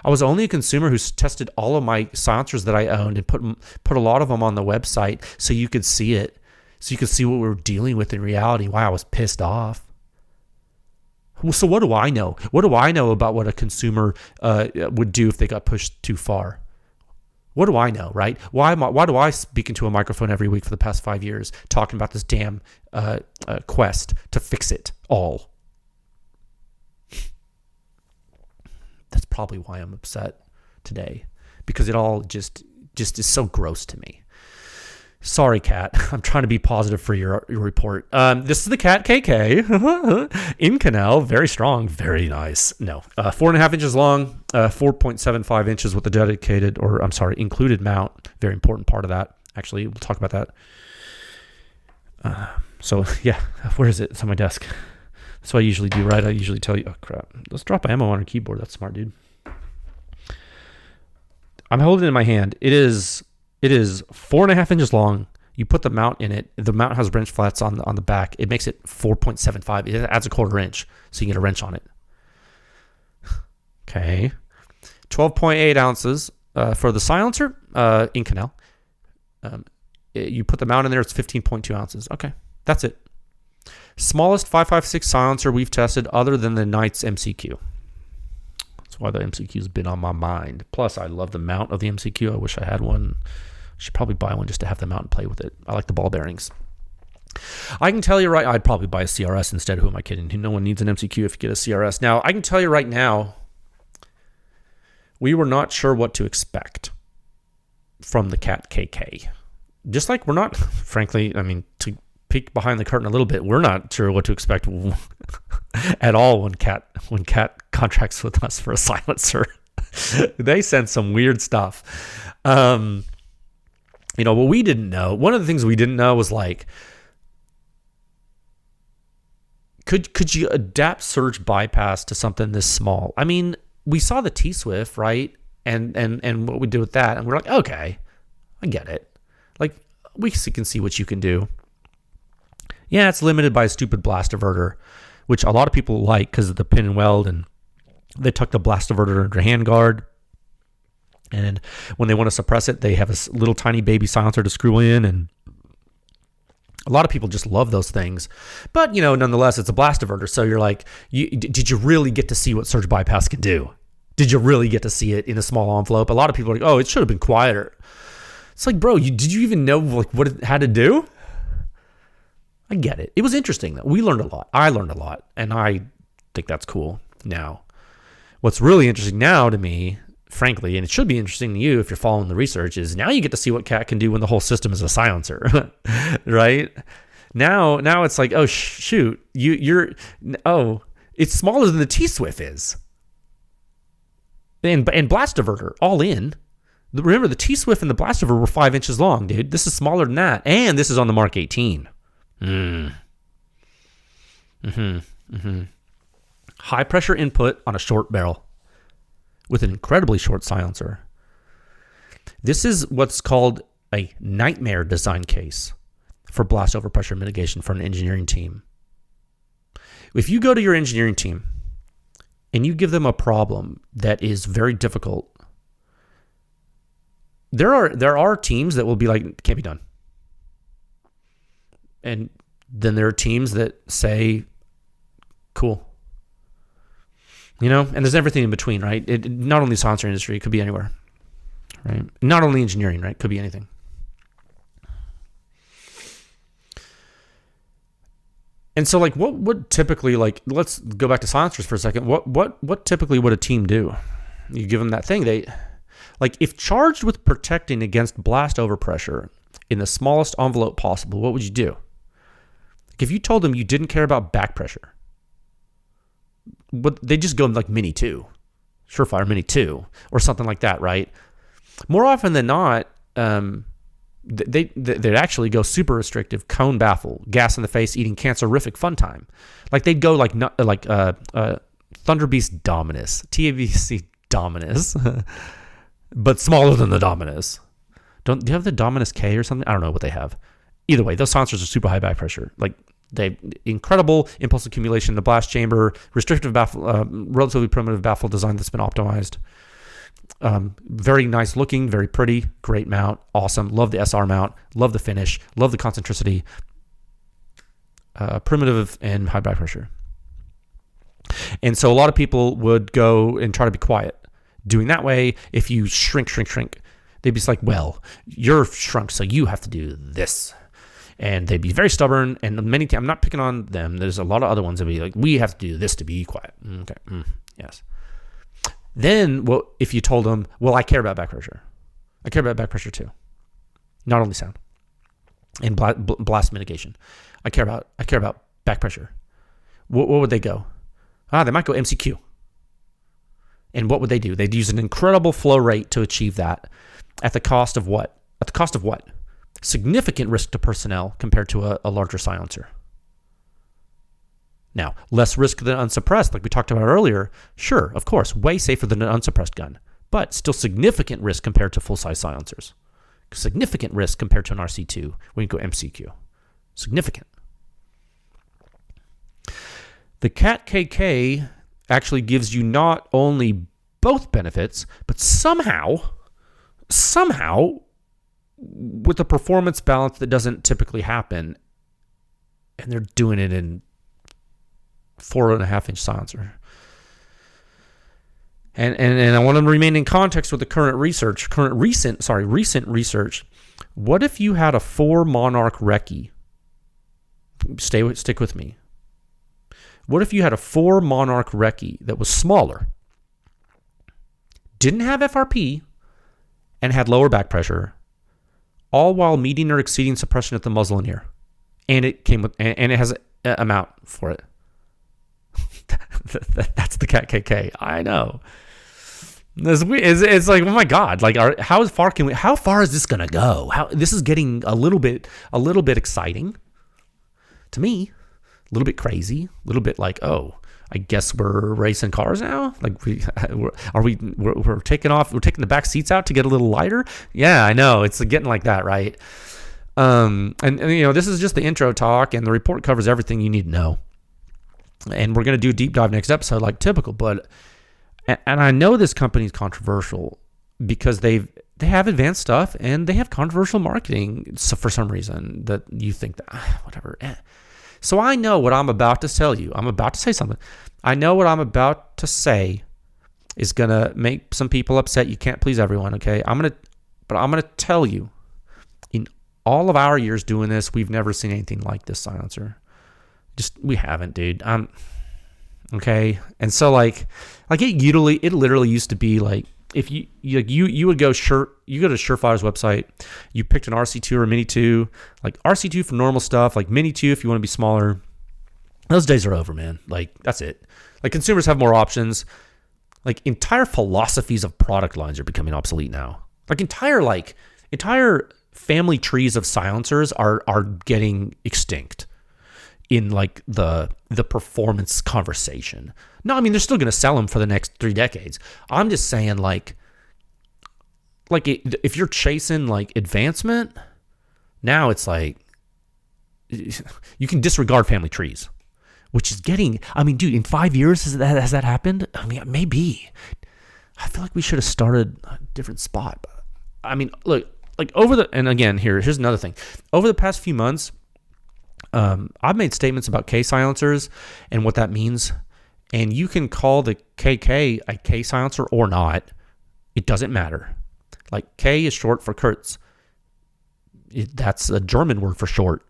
I was only a consumer who's tested all of my silencers that I owned and put a lot of them on the website so you could see it, so you could see what we were dealing with in reality, why I was pissed off. Well, so what do I know? What do I know about what a consumer would do if they got pushed too far? What do I know, right? Why do I speak into a microphone every week for the past 5 years talking about this damn quest to fix it all? That's probably why I'm upset today, because it all just is so gross to me. Sorry, Cat. I'm trying to be positive for your report. This is the Cat KK in Canal. Very strong. Very nice. No, 4.5 inches long, 4.75 inches with the included mount. Very important part of that. Actually, we'll talk about that. So yeah, where is it? It's on my desk. That's what I usually do, right? I usually tell you, oh crap, let's drop ammo on our keyboard. That's smart, dude. I'm holding it in my hand. It is 4.5 inches long. You put the mount in it. The mount has wrench flats on the back. It makes it 4.75. It adds a 1/4 inch, so you can get a wrench on it. Okay. 12.8 ounces for the silencer in Canal. You put the mount in there, it's 15.2 ounces. Okay, that's it. Smallest 5.56 silencer we've tested other than the Knight's MCQ. That's why the MCQ's been on my mind. Plus, I love the mount of the MCQ. I wish I had one. I should probably buy one just to have the mount and play with it. I like the ball bearings. I can tell you right, I'd probably buy a CRS instead. Who am I kidding? No one needs an MCQ if you get a CRS. Now, I can tell you right now, we were not sure what to expect from the Cat KK. Just like we're not, frankly, I mean, to peek behind the curtain a little bit, we're not sure what to expect at all when Cat contracts with us for a silencer. They sent some weird stuff. What we didn't know, one of the things we didn't know was like, could you adapt surge bypass to something this small? I mean, we saw the T-Swift, right? And what we did with that, and we're like, okay, I get it. Like, we can see what you can do. Yeah, it's limited by a stupid blast diverter, which a lot of people like because of the pin and weld, and they tuck the blast diverter under handguard. And when they want to suppress it, they have a little tiny baby silencer to screw in, and a lot of people just love those things. But, nonetheless, it's a blast diverter. So you're like, did you really get to see what surge bypass can do? Did you really get to see it in a small envelope? A lot of people are like, oh, it should have been quieter. It's like, bro, did you even know like what it had to do? I get it. It was interesting, though. We learned a lot. I learned a lot, and I think that's cool. Now, what's really interesting now to me, frankly, and it should be interesting to you if you're following the research, is now you get to see what Cat can do when the whole system is a silencer, right? Now it's like, oh, shoot, it's smaller than the T-Swift is. And blast diverter, all in. Remember, the T-Swift and the blast diverter were 5 inches long, dude. This is smaller than that, and this is on the MK18. High pressure input on a short barrel with an incredibly short silencer. This is what's called a nightmare design case for blast overpressure mitigation for an engineering team. If you go to your engineering team and you give them a problem that is very difficult, there are teams that will be like, it can't be done. And then there are teams that say, cool. And there's everything in between, right? Not only the silencer industry, it could be anywhere, right? Not only engineering, right? It could be anything. And so, like, what would typically, like, let's go back to silencers for a second. What typically would a team do? You give them that thing. Like, if charged with protecting against blast overpressure in the smallest envelope possible, what would you do? Like, if you told them you didn't care about back pressure, but they just go like Mini 2, Surefire Mini 2, or something like that, right? More often than not, they'd actually go super restrictive, cone baffle, gas in the face, eating cancerific fun time. Like they'd go like Thunder Beast Dominus, TAVC Dominus, but smaller than the Dominus. Do you have the Dominus K or something? I don't know what they have. Either way, those silencers are super high back pressure. Like they incredible impulse accumulation in the blast chamber, restrictive baffle, relatively primitive baffle design that's been optimized. Very nice looking, very pretty, great mount, awesome. Love the SR mount, love the finish, love the concentricity. Primitive and high back pressure. And so a lot of people would go and try to be quiet. Doing that way, if you shrink, they'd be like, well, you're shrunk, so you have to do this. And they'd be very stubborn. And many times, I'm not picking on them. There's a lot of other ones that would be like, we have to do this to be quiet. Okay. Yes. Then, well, if you told them, well, I care about back pressure. I care about back pressure too. Not only sound and blast mitigation. I care about back pressure. What would they go? They might go MCQ. And what would they do? They'd use an incredible flow rate to achieve that. At the cost of what? Significant risk to personnel compared to a larger silencer. Now, less risk than unsuppressed, like we talked about earlier. Sure, of course, way safer than an unsuppressed gun, but still significant risk compared to full-size silencers. Significant risk compared to an RC2 when you go MCQ. Significant. The Cat KK actually gives you not only both benefits, but somehow, with a performance balance that doesn't typically happen, and they're doing it in 4.5-inch silencer. And I want to remain in context with the recent research. What if you had a 4 Monarch Recce? Stick with me. What if you had a 4 Monarch Recce that was smaller, didn't have FRP, and had lower back pressure, all while meeting or exceeding suppression at the muzzle and ear, and it came with, and it has a mount for it. That's the Cat KK. I know. It's like, oh my God! Like, how far is this gonna go? This is getting a little bit exciting to me, a little bit crazy, a little bit like, oh, I guess we're racing cars now. Like, we're taking off. We're taking the back seats out to get a little lighter. Yeah, I know. It's getting like that, right? And this is just the intro talk, and the report covers everything you need to know. And we're going to do a deep dive next episode, like typical. But and I know this company is controversial because they have advanced stuff and they have controversial marketing. So for some reason that you think that whatever. So I know what I'm about to tell you. I'm about to say something. I know what I'm about to say is going to make some people upset. You can't please everyone, okay? I'm going to tell you, in all of our years doing this, we've never seen anything like this silencer. We haven't, dude. Okay. And so like it literally used to be like, if you would go you go to Surefire's website, you picked an RC2 or a Mini 2, like RC2 for normal stuff, like Mini 2 if you want to be smaller. Those days are over, man. Like, that's it. Like, consumers have more options. Like, entire philosophies of product lines are becoming obsolete now. Like, entire family trees of silencers are getting extinct in like the performance conversation. No, I mean, they're still going to sell them for the next 3 decades. I'm just saying, like if you're chasing like advancement, now it's like you can disregard family trees, which is getting. I mean, dude, in 5 years has that happened? I mean, maybe. I feel like we should have started a different spot. I mean, look, like and again, here's another thing. Over the past few months, I've made statements about K silencers and what that means, and you can call the KK a K silencer or not. It doesn't matter. Like, K is short for Kurz. That's a German word for short.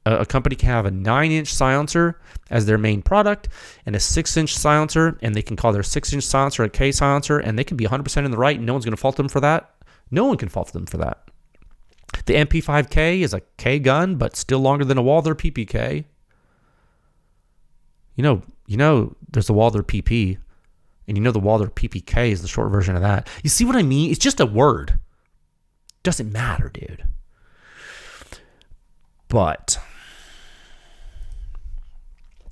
A company can have a 9-inch silencer as their main product and a 6-inch silencer, and they can call their 6-inch silencer a K silencer, and they can be 100% in the right, and no one's going to fault them for that. No one can fault them for that. The MP5K is a K gun, but still longer than a Walther PPK. You know, there's the Walther PP, and you know the Walther PPK is the short version of that. You see what I mean? It's just a word. Doesn't matter, dude. But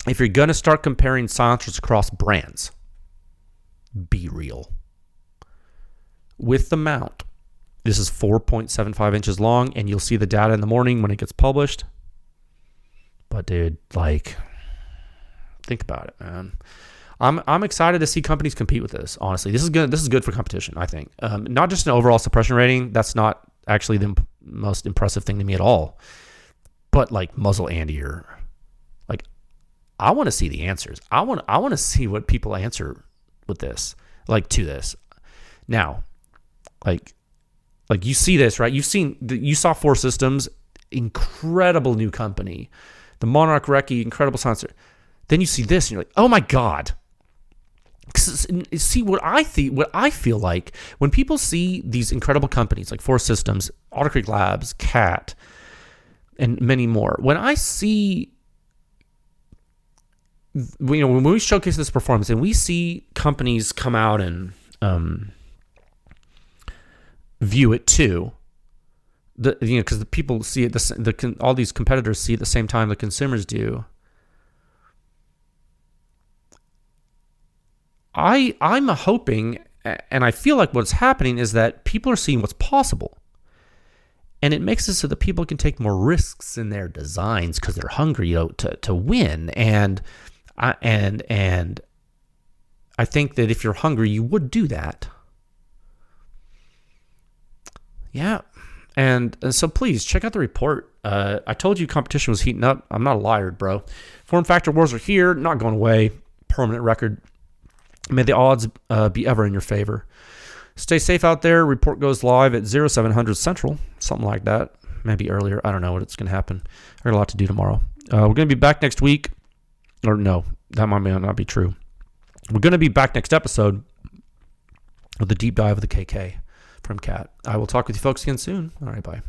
if you're going to start comparing silencers across brands, be real. With the mount, this is 4.75 inches long, and you'll see the data in the morning when it gets published. But dude, like, think about it, man. I'm excited to see companies compete with this. Honestly, this is good. This is good for competition, I think. Not just an overall suppression rating. That's not actually the most impressive thing to me at all. But like muzzle and ear, like, I want to see the answers. I want to see what people answer with this, like, to this. Now, like you see this, right? You saw 4 Systems, incredible new company. The Monarch Recce, incredible silencer. Then you see this, and you're like, oh my God. See, what I feel like when people see these incredible companies like 4 Systems, Otter Creek Labs, Cat, and many more, when I see, when we showcase this performance and we see companies come out and view it too, because the people see it, all these competitors see it at the same time the consumers do. I'm hoping, and I feel like what's happening is that people are seeing what's possible. And it makes it so that people can take more risks in their designs because they're hungry, to win. And I think that if you're hungry, you would do that. Yeah. And so please check out the report. I told you competition was heating up. I'm not a liar, bro. Form factor wars are here, not going away. Permanent record. May the odds be ever in your favor. Stay safe out there. Report goes live at 0700 Central, something like that. Maybe earlier. I don't know what's going to happen. I got a lot to do tomorrow. We're going to be back next week. Or no, that might not be true. We're going to be back next episode with a deep dive of the KK from Cat. I will talk with you folks again soon. All right, bye.